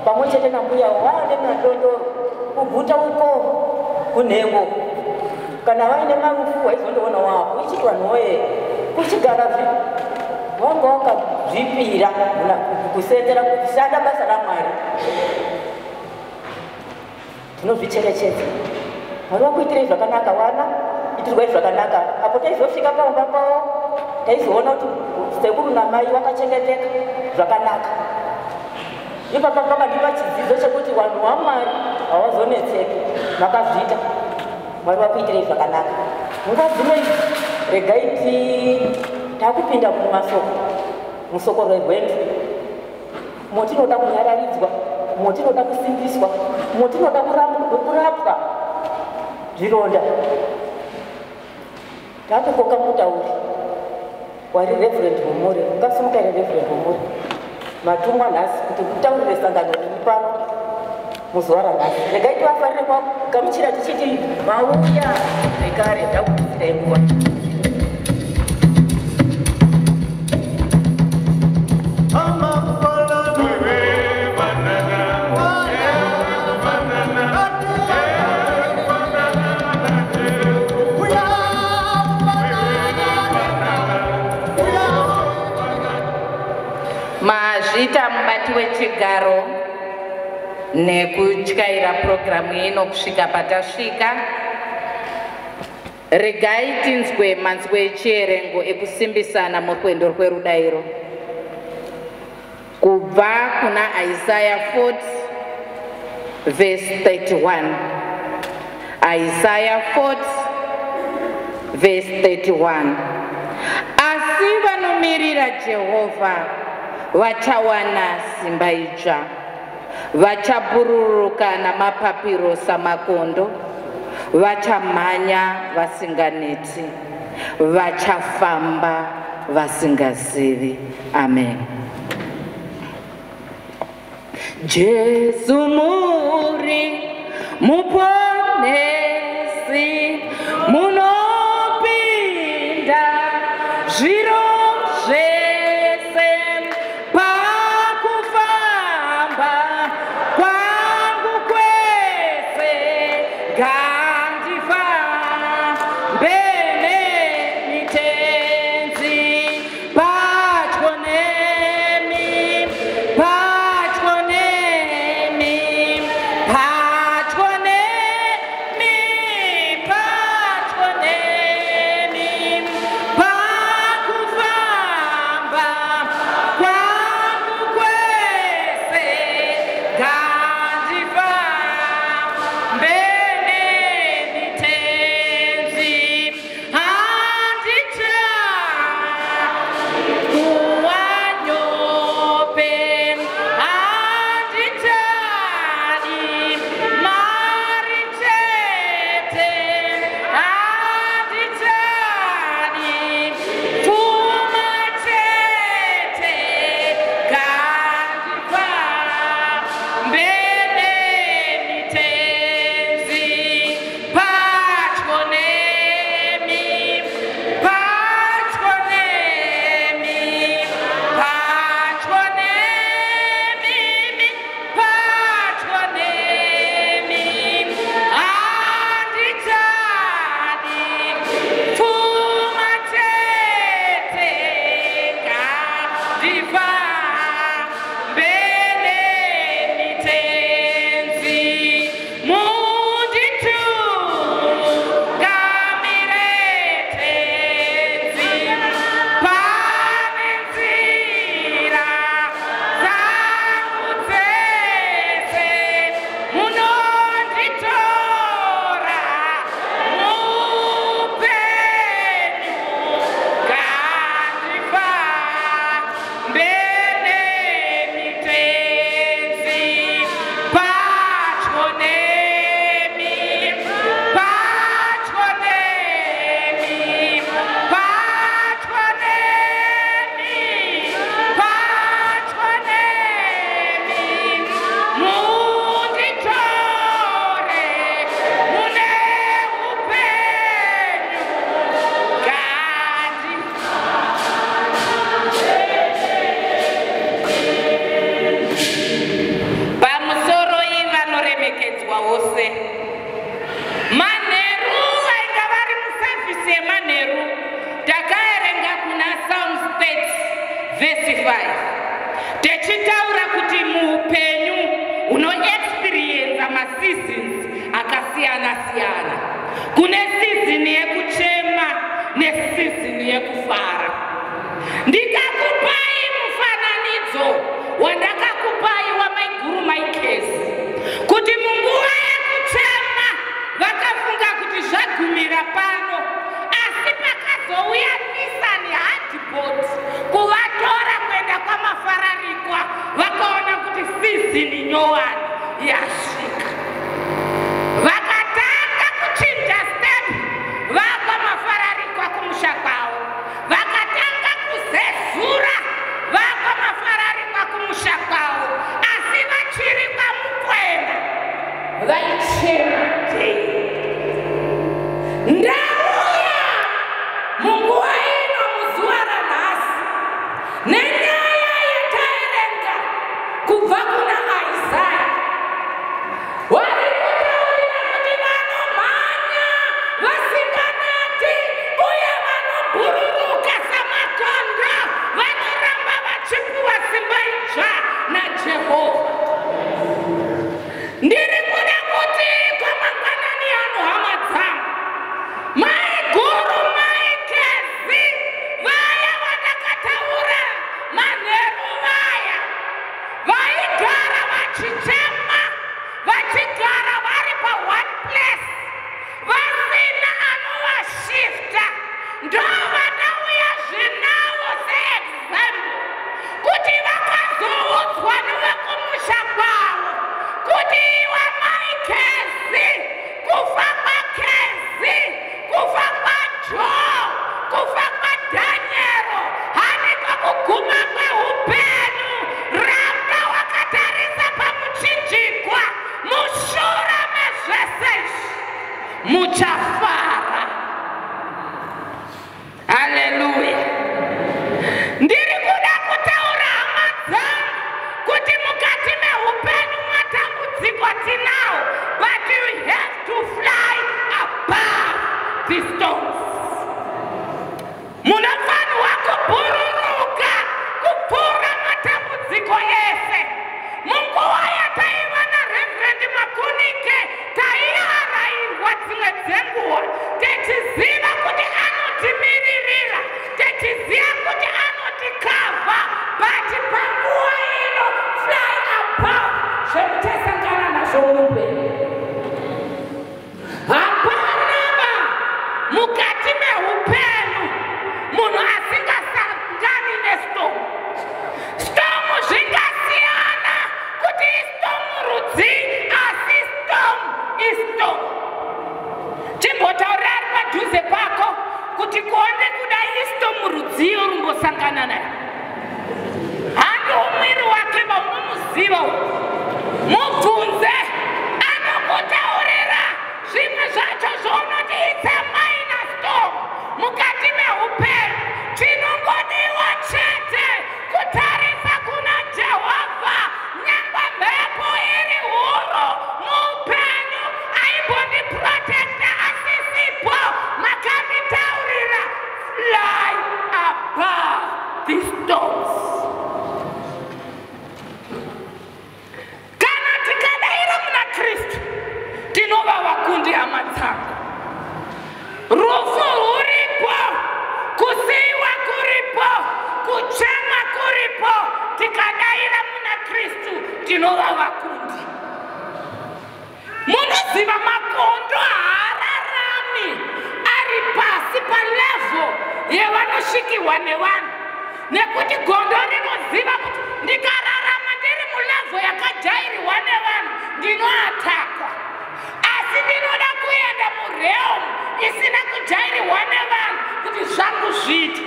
pamwe chete nambuya wande madondoro kuguta uko kunhengo kana vaine marufu waizondoona wako ichiti vanhuwoye kuchigara wanga wakazvipira kusenzera kushanda basa ramwari tinozvicherechedza mwari wakuitirei zvakanaka wana itirwai zvakanaka apo taizosvika paumba pavo taizoona kuti sekuru namai vakachengeteka zvakanaka ipapa pakandipa chidzidzo chekuti vanhu vamwari havazonetseki makazviita mwari wakuitirei zvakanaka nguva dzimwe regai takupinda musoko rwegwendu motinoda kunyararidzwa motinoda kusimbiswa motinoda kurapwa zvironda tatokoka mutauri wari reverend Humure ungasumuka ere reverend Humure matumwa nhasi kuti kutaurire sangano riri pano muzuva ranhasi regai tivafarire kugamuchira tichiti mauya rekare ndakudzirai nguva mazvita mubati wechigaro nekutyaira programu ino kusvika patasvika regai tinzwe manzwi echierengo ekusimbisana murwendo rwerudairo kubva kuna Isaiah 40 verse 31 Isaiah 40 verse 31 asi vanomirira Jehovha vachawana simba idzva vachabhururuka namapapiro samakondo vachamhanya vasinganeti, vachafamba vasingazivi. Amen. Jesu muri muponesi, munopinda zviro zvese, pakufamba kwangu kwese ngandifambe nemitenzi, patyo nemi, patyo nemi, patyo nemi, patyo nemi, pakufamba kwangu kwese ngandifambe nemitenzi, handichai kuwanyope, handichai mari chete, handichai pfuma chete, ngandifambe nemitenzi, patyo nemi, patyo nemi, patyo nemi, patyo nemi, handichai pfuma chete, ngandifambe nemitenzi, munditungamire tenzi, pane nzira dzangu dzese, munonditora muupenyu, ngandifambe nemitenzi, patyo nemi, patyo nemi, patyo nemi, patyo nemi, munditore mune upenyu, pamusoro ivanoremekedzwa wose. Manheru vainga vari musavhisi yemanheru, takaerenga kuna Psalms 30 vhesi 5 techitaura kuti muupenyu unoexperienza maseasons akasiyana siyana. Kune sizini yekuchema nesizini yekufara. Ndikakupai mufananidzo wandakakupai wamaiguru maikezi, kuti munguva yekuchema vakafunga kuti zvagumira pano, asi pakazouya Nissan Hardboard kuvatora kuenda kwamafararikwa, vakaona kuti sizini nyowani yasvika. Vakatanga kuchinja step, vapa mafararikwa kumusha kwavo. Vakatanga kuzezura, vapa mafararikwa kumusha kwavo. Asi vachiri kwamukwena, vaichema tei. Ndauya munguva ino muzuva ranhasi nenyaya yataerenga kubva kuna Isaya. Vari kutaurira kuti vanomhanya vasinganeti uye vanobhururuka samakondo, vanoramba vachipiwa simba idzva naJehovha. Ndiri kuda kuti kwamangwanani ano hama dzangu, maiguru maikezi, vaya vandakataura manheru, vaya vaigara vachichema, vachigara vari pa-one place, vasina anovashifta, ndo vandauya zvinavo seexample, kuti vakazoudzwa nevekumusha kwavo kuti iwe maikezi kufa kwake stones. Munafanwa kubururuka kupfuura matambudziko ese. Munguva yataiva naReverend Makunike taiarairwa dzimwe dzenguva tichiziva kuti anotimiririra, tichiziva kuti anotikavha, but panguva ino fly above zvekutasangana nazvo muupenyu. Hapana mukati meupenyu munhu asingasangani nestorm. Storm zvingasiyana kuti istorm rudzi, asi storm istorm. Chimbotaurira ari padhuze pako kuti kuone kudai istorm rudziyo rumbosangana naye. Handi umwiri wake vaunomuziva mubvunze, anokutaurira zvimwe zvacho zvaunoti it's a minor storm. Mukati meupenyu tinongodiwa chete kutarisa kuna Jehovha. Nyangwe mhepo iri huru muupenyu aimbondiprotekta asisipo, makanditaurira fly above the storms. Kana tikadaira muna Kristu tinova vakundi hama dzangu. Rufu ruripo, kusiiwa kuripo, kuchema kuripo. Tikadaira muna Kristu tinova vakundi. Munoziva makondo haararami ari pasi palevo yevanosvikirwa nevanhu, nekuti gondo rinoziva kuti ndikararama ndiri mulevo yakajairwa nevanhu ndinoatakwa. Asi ndinoda kuenda murealm isina kujairwa nevanhu kuti zvangu zviite.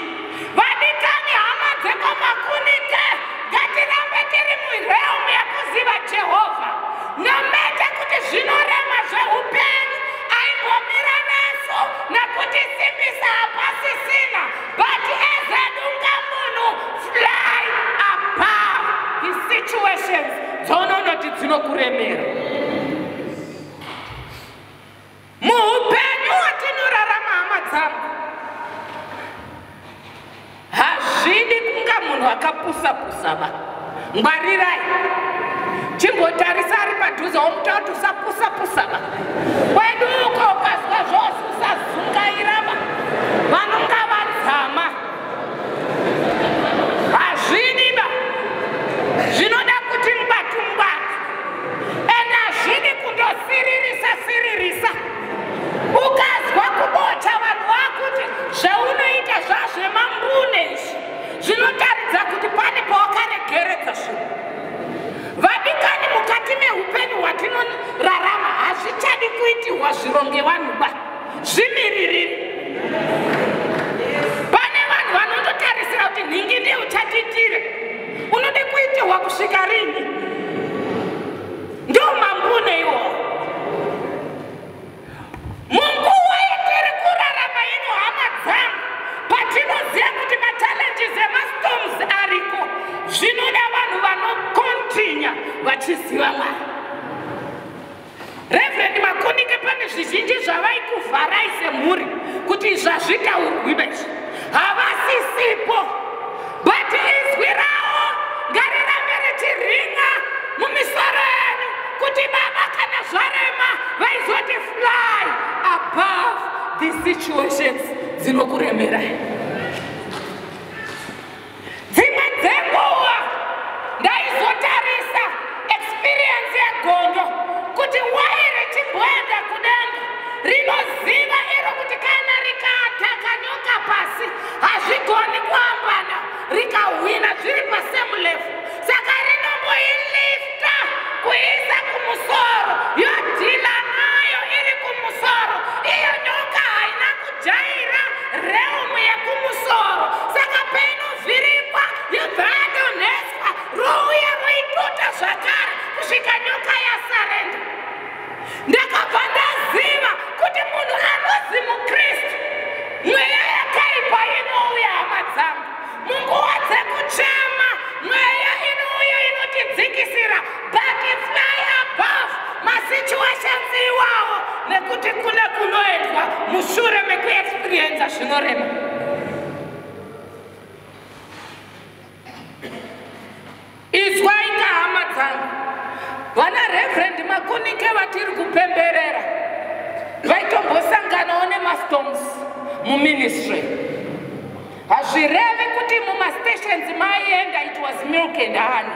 Vadikani hama dzekwaMakunike, ngatirambe tiri murealm yekuziva Jehovha. Namete kuti zvinorema zveupenyu aimbomira nesu nekuti simbisa hapasisina, but ezedunga munhu fly above the situations dzaunonoti dzinokuremera. Muupenyu watinorarama hama dzangu, hazvidi kunga munhu akapusa-pusa va. Ngwarirai. Chimbotarisa ari padhuze womutaura kuti usapusa-pusa va. Kwedu uko ukazwa zvose usazungaira va. Vanonga vadzama. Hazvidi va. Zvinoda kuti mubatu-mubatu. Ende hazvidi kundosiririsa-siririsa. Ukazwa kubocha vanhu vakuti zveunoita zvazvemambune izvi zvinotaridza kuti pane pawakaregeredza zvinhu. Vadikani, mukati meupenyu hwatinorarama hazvichadi kuitirwa zvironge vanhu ba, zvimiririri. Pane vanhu vanondotarisira kuti nhingi ndiye uchatitire. Unode kuitirwa kusvika rini? Ndio mambune iwo. Munguva yatiri kurarama ino hama dzangu, patinoziva kuti machallenges emastorms ariko, zvinoda vanhu vanokontinya vachiziva Mwari. Reverend Makunike pane zvizhinji zvavaikuvharai semhuri kuti zvazvitaurwi bezvi havasisipo, but izwi ravo ngarirambe richiringa mumisoro yenyu kuti baba kana zvarema vaizoti fly above the situations dzinokuremerai. Dzimwe dzenguva ndaizotarisa experience yegondo kuti wai richimboenda kudenga rinoziva iro kuti kana rikaataka nyoka pasi hazvigoni kuambana rikahwina zviri pasame level. Saka rinomboilifta kuisa kumusoro, yodhila nayo iri kumusoro. Iyo nyoka haina kujaira realm yekumusoro, saka peinovhirikwa yobva yadoneswa rouya roituta zvakare kusvika nyoka yasarenda. Ndakabva ndaziva kuti munhu anozi muKristu, mweya yakaipa inouya hama dzangu. Munguva dzekuchema mweya inouya inotidzikisira, but fly above masituations iwawo nekuti kune kunoendwa mushure mekuexperienza zvinorema. Izwai kahama dzangu, vana Reverend Makunike vatiri kupemberera vaitombosanganawo nemastorms muministry. Hazvirevi kuti mumastations maienda it was milk and honey.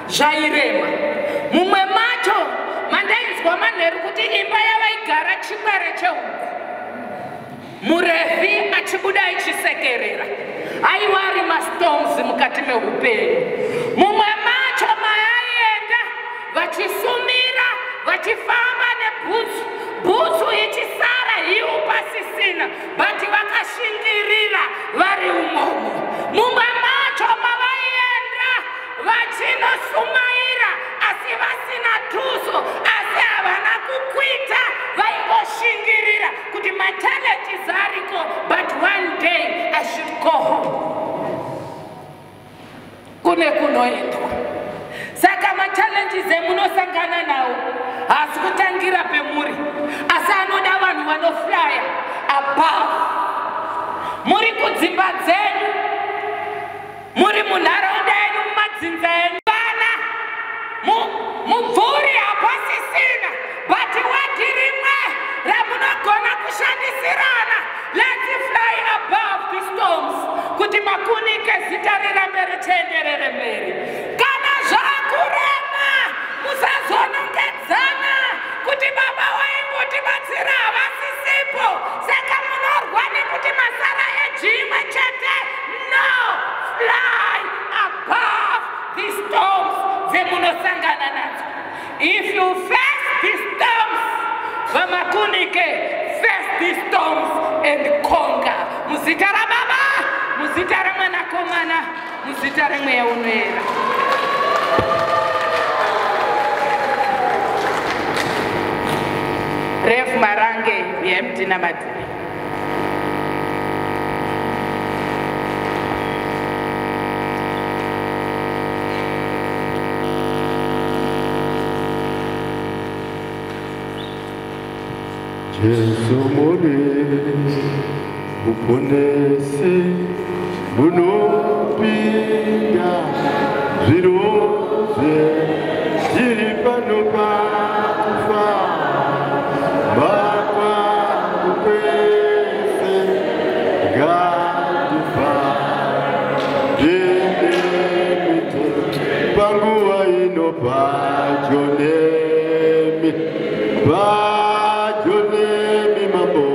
Zvairema. Mumwe macho mandainzwa manheru kuti imba yavaigara chikwere chehuku. Murevi achibuda achisekerera. Aiwari mastorms mukati mehupenyu. Mumwe macho maienda vachisumira vachifamba nebhutsu. Bhutsu ichisara hiu pasisina bati vakashingirira vari umomo. Mumwe macho mavaienda vachinosumaira asi vasina tuso asi havana kukwita vaingoshingirira kuti matalenti ariko but one day I should go home. Kune kunoendwa. Saka machallenges emunosangana nawo hasi kutangira pemuri asi anoda vanhu vanoflya above. Muri kudzimba dzenyu, muri munharaunda yenyu, mumadzinza enyu, vana mubvuri hapasisina but wadi rimwe ramunogona kushandisirana. Let's fly above the storms kuti Makunike zita rirambe richenderere mberi. Kana zvakurema musazonongedzana kuti baba vaimbotibatsira havasisipo saka munorwa nekuti masara ejimwe chete. No, fly above the storms dzemunosangana nadzo. If you face the storms, vaMakunike face the storms and conquer. Muzita rababa, muzita ramwanakomana, muzita remweya unoera. Rev Marange VMT Namadini. Jesu muri uponese munopinda zviroze tiri pano pakufa bakwa kukwese gatifa jenemite panguva ino pajonemi Jonemi mambo,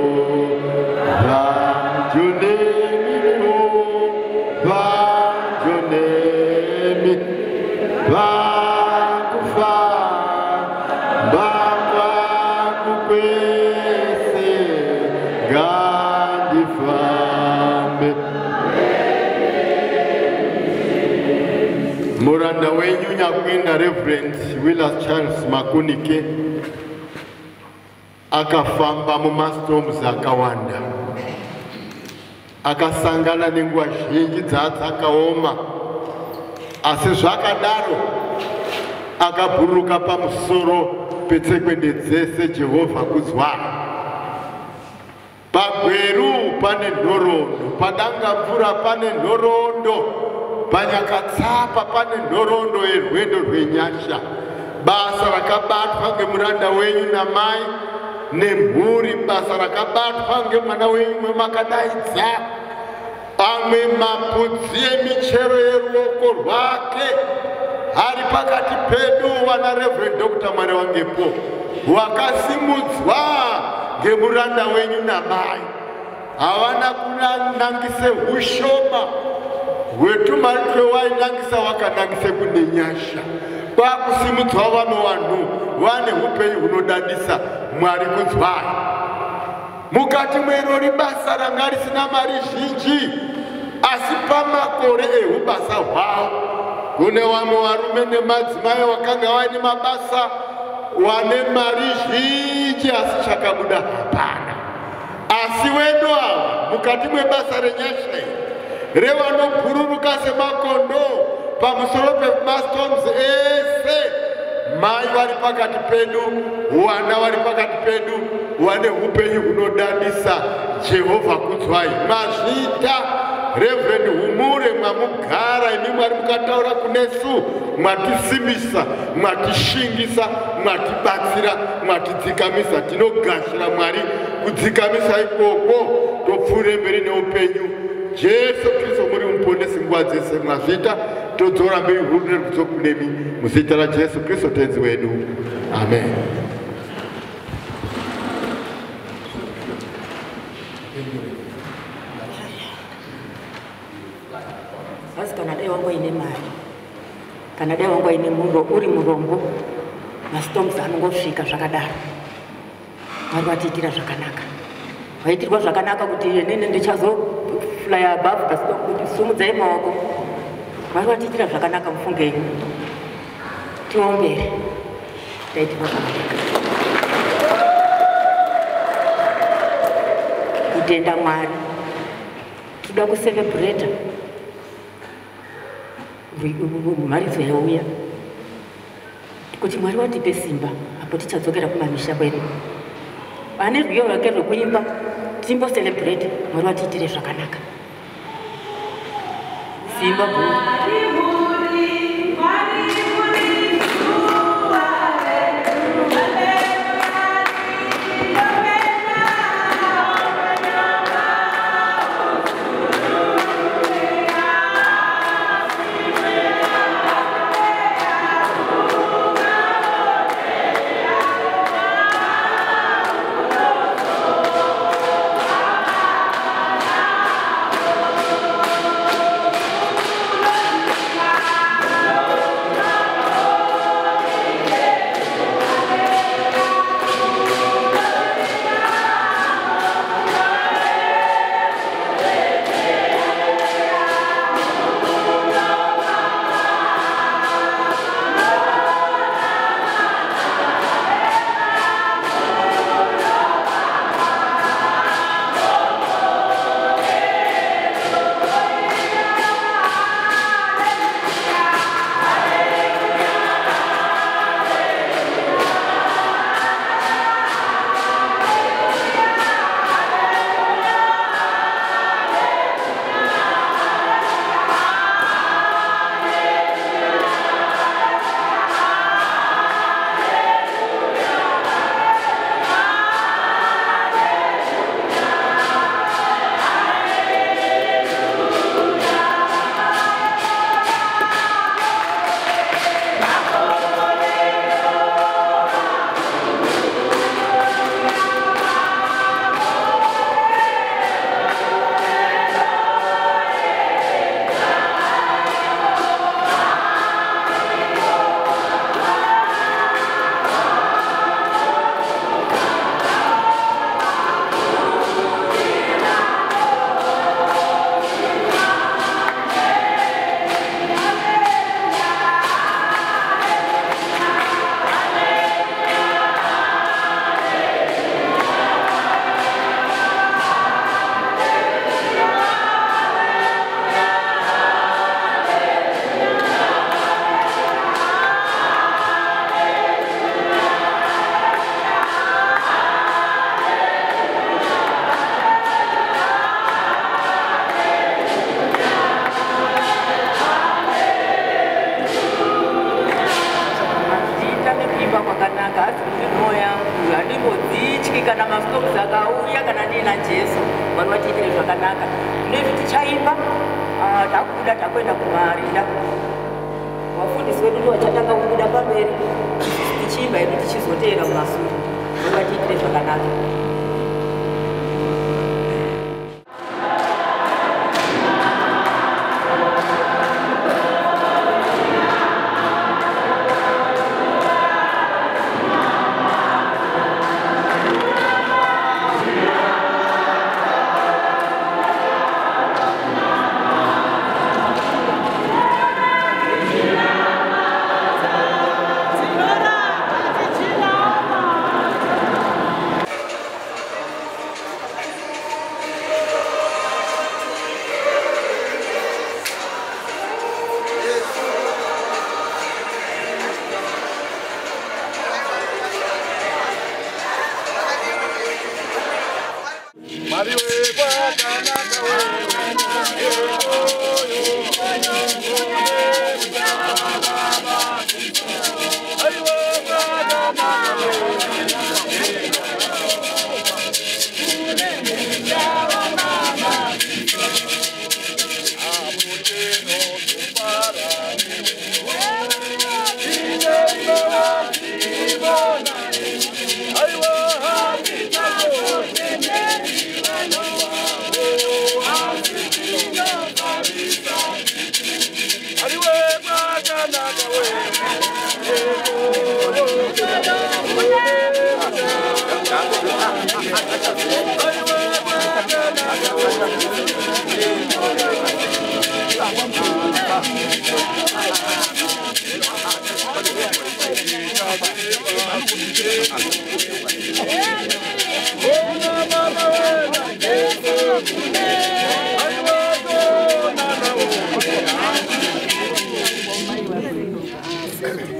Jonemi mo, Jonemi, kufa, bakwa kukwese, gandi fame. Muranda wenyu nyakwenda Reverend Willis Charles Makunike akafamba mumastorms akawanda, akasangana nenguva zhinji dzakaoma, asi zvakadaro akabhururuka pamusoro petsekwende dzese. Jehovha kuzwa. Pagweru pane nhoroondo, padanga mvura pane nhoroondo, panyakatsapa pane nhoroondo yerwendo rwenyasha. Basa rakabatwa ngemuranda wenyu namai nemhuri, basa rakabatwa ngemwana wenyu makadaidza. Amwe mapudzi emichero yeruoko rwake ari pakati pedu, wana Reverend Dr. Mwari wangepo, wakasimudzwa ngemuranda wenyu namai. Havana kunangise hushoma hwetumari twewainangisa, wakanangise kune nyasha. Kwakusimudzwa vano vanhu vane upenyu hunodadisa. Mwari kunzwai. Mukati mwerori basa ranga risina mari zhinji, asi pamakore ehubasa hwavo kune vamwe varume nemadzimai vakanga vaine mabasa wane mari zhinji asi chakabuda hapana. Asi wedu ava mukati mwebasa renyasha revanobhururuka semakondo pamusoro pemastorms ese, mai vari pakati pedu, wana vari pakati pedu, wane upenyu hunodadisa. Jehovha kudzwai. Mazvita Reverend humure mwamugara, imi mwari mukataura kunesu, mwatisimbisa, mwatishingisa, mwatibatsira, mwatidzikamisa. Tinogashira Mwari kudzikamisa ikoko topfuure mberi neupenyu. Jesu Kristu muri muponesi nguva dzese. Mwazvita todzora mberi huru nerudzo kunemi muzita raJesu Kristu tenzi wedu. Amen. Basi kana dai wangu ine mari, kana dai wangu ine uri murombo, masitomusi anongosvika zvakadaro. Mwari vatiitira zvakanaka, vaitirwa zvakanaka kuti nene ndichazofly above pasitomu kuti sumudzai maoko. Mwari vatiitira zvakanaka, mufungei, tiombere taitirwa zvakanaka. Kutenda Mwari, toda kucelebrata mharidzo yauya kuti Mwari watipe simba apo tichadzokera kumamisha kwedu. Ane rwiyo rwake rwekuimba timbocelebrate Mwari watiitire zvakanaka. Simba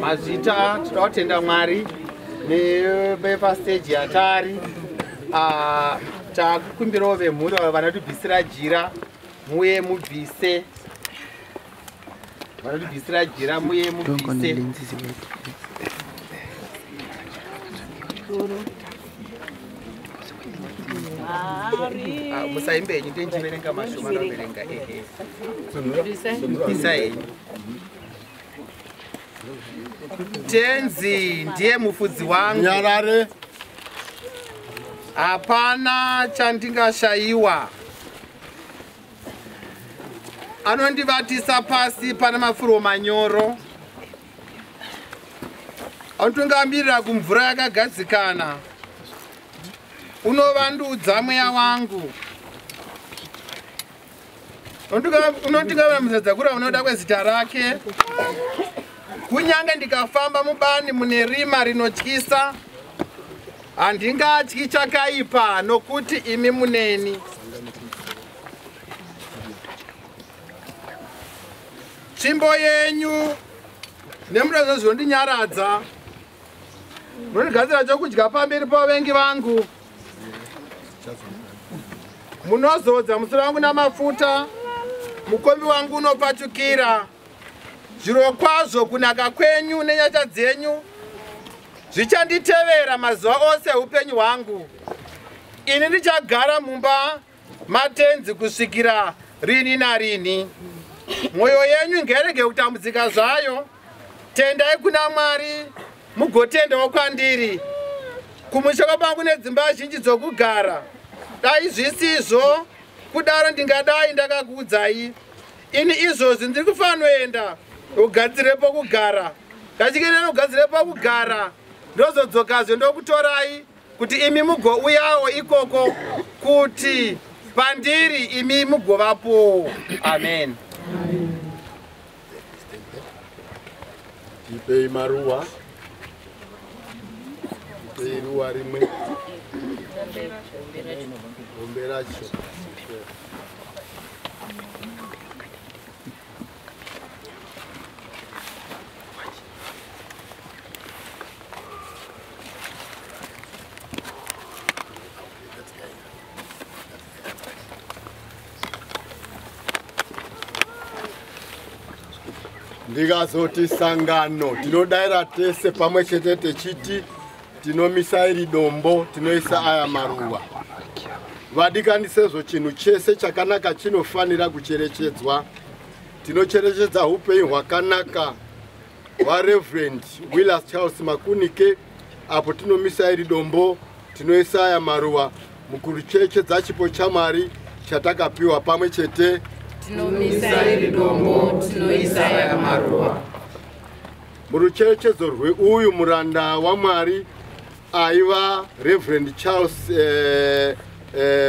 Mazita tinotenda Mwari nepastage yatari. Takukumbirawo vemhuri vanotibvisira jira muye mubvise. Vanotibvisira jira muye mubvise. Musaimbe nyite nchiverenga mashoma noverenga bvisa henyu. Tenzi ndiye mufudzi wangu. Nyarare. Hapana chandingashayiwa. Anondivatisa pasi pana mafuro manyoro. Anotungamirira kumvura yakagadzikana. Unovandudza mweya wangu. Unondingamira kura unoda kwezita rake. Kunyange ndikafamba mubani mune rima rinotyisa, handingatyi chakaipa nokuti imi muneni. Tsvimbo yenyu nemurayiro zvinondinyaradza. Munondigadzira chokudya pamberi pavavengi vangu. Munozodza musoro wangu namafuta, mukombi wangu unopfachukira. Zviro kwazvo kunaka kwenyu nenyasha dzenyu zvichanditevera mazuva ose upenyu hwangu. Ini ndichagara mumba matenzi kusvikira rini narini. Mwoyo yenyu ngerege kutambudzika zvayo. Tendai kuna Mwari mugotendawo kwandiri. Kumusha kwangu nedzimba zhinji dzokugara. Dai zvisizvo kudaro ndingadai ndakakuudzai. Ini izvozvi ndiri kufanoenda ugadzire pokugara. Ndachikenda ugadzire pokugara. Ndozodzokazve ndokutorai kuti imi mugouyawo ikoko kuti pandiri imi mugovapo. Amen. Tipei maruwa. Tipei ruwa rimwe. Omberacho. Ndikazoti sangano tinodaira tese pamwe chete techiti tinomisa iri dombo tinoisa aya maruwa. Vadikanise chinhu chese chakanaka chinofanira kucherechedzwa. Tinocherechedza upenyu hwakanaka hwaReverend Willis Charles Makunike apo tinomisa iri dombo tinoisa aya maruwa mukucherechedza chipo chaMwari chatakapiwa pamwe chete. Tinomisa iri dombo tinoisa aya maruwa. Murucherechedzo rweuyu muranda waMwari aiva Reverend Charles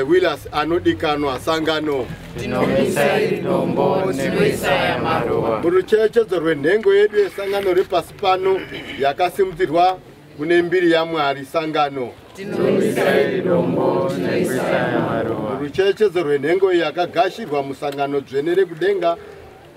Willis anodikanwa sangano. Tinomisa iri dombo tinoisa aya maruwa. Murucherechedzo rwenhengo yedu yesangano repasi pano yakasimudzirwa kune mbiri yaMwari sangano. Tinomisa iri dombo tinoisa aya maruwa. Murucherechedzo rwenhengo yakagashirwa musangano dzvene rekudenga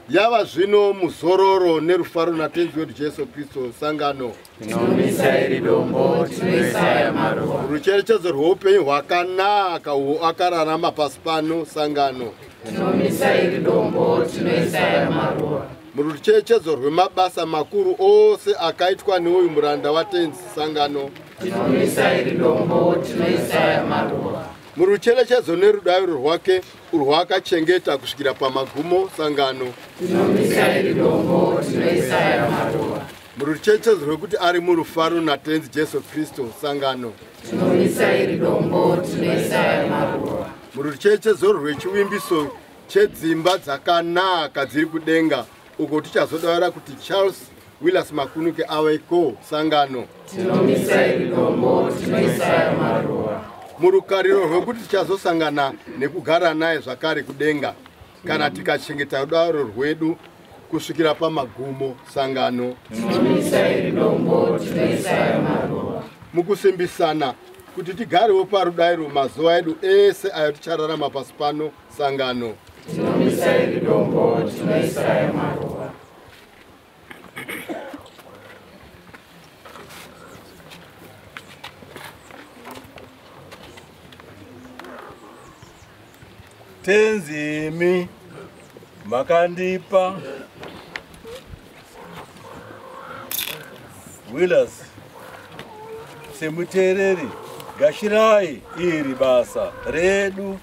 yava zvino muzororo nerufaro natenzi wedu Jesu Kristu sangano. Tinomisa iri dombo tinoisa aya maruwa. Murucherechedzo rweupenyu hwakanaka akararama pasi pano sangano. Tinomisa iri dombo tinoisa aya maruwa. Murucherechedzo rwemabasa makuru ose akaitwa neuyu muranda watenzi sangano. Tinomisa iri dombo tinoisa aya maruwa. Murucherechedzo nerudaviro rwake urwakachengeta kusvikira pamagumo sangano. Tinomisa iri dombo tinoisa aya maruwa. Murucherechedzo rwekuti ari murufaro natenzi Jesu Kristu sangano. Tinomisa iri dombo tinoisa aya maruwa. Murucherechedzo rwechivimbiso chedzimba dzakanaka dziri kudenga uko tichazodavira kuti Charles Willis Makunike aveko sangano. Tinomisa iri dombo tinoisa aya maruwa. Murukariro rwekuti tichazosangana nekugara naye zvakare kudenga kana tikachengeta rudaviro rwedu kusvikira pamagumo sangano. Tinomisa iri dombo tinoisa aya maruwa. Mukusimbisana kuti tigarewo parudai mazuva edu ese ayo tichararama pasi pano sangano. Tinomisa iri dombo, tinoisa maruva. Tenzimi makandipa Willas semutereri gashirai iri basa redu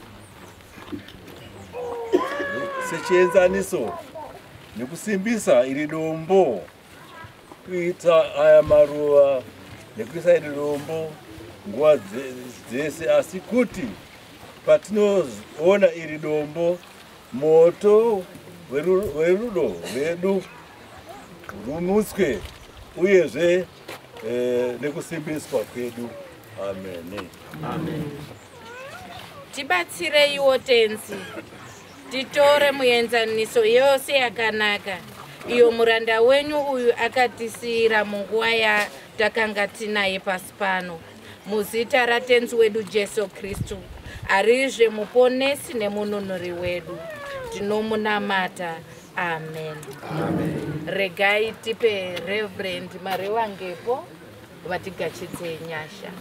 sechienzaniso nekusimbisa iri dombo kuita aya maruva nekuisa iri dombo nguva dzese, asi kuti patinoona iri dombo moto werudo rwedu rumutswe uyezve nekusimbiswa kwedu. Amen. Amen. Tibatsireiwo tenzi titore muenzaniso yose yakanaka iyo muranda wenyu uyu akatisira munguva yatakanga tinaye pasi pano, muzita ratenzi wedu Jesu Kristu arizve muponesi nemununuri wedu, tinomunamata. Amen. Amen. Regai tipe Reverend Mariwangepo vatigachidze nyasha.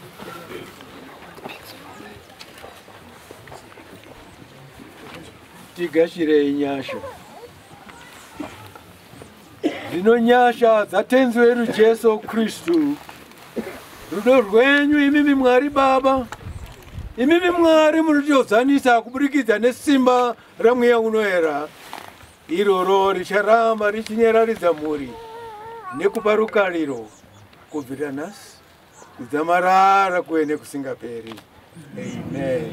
Tigashire nyasha. Zino nyasha dzatenzi wedu Jesu Kristu. Rudo rwenyu imimi Mwari Baba. Imimi Mwari munotiodzanisa kuburikidza nesimba ramweya unoera. Iroro richaramba richinyeraridza mhuri nekupa rukariro kubvira nhasi kudzamarara kuve nekusingaperi. Amen.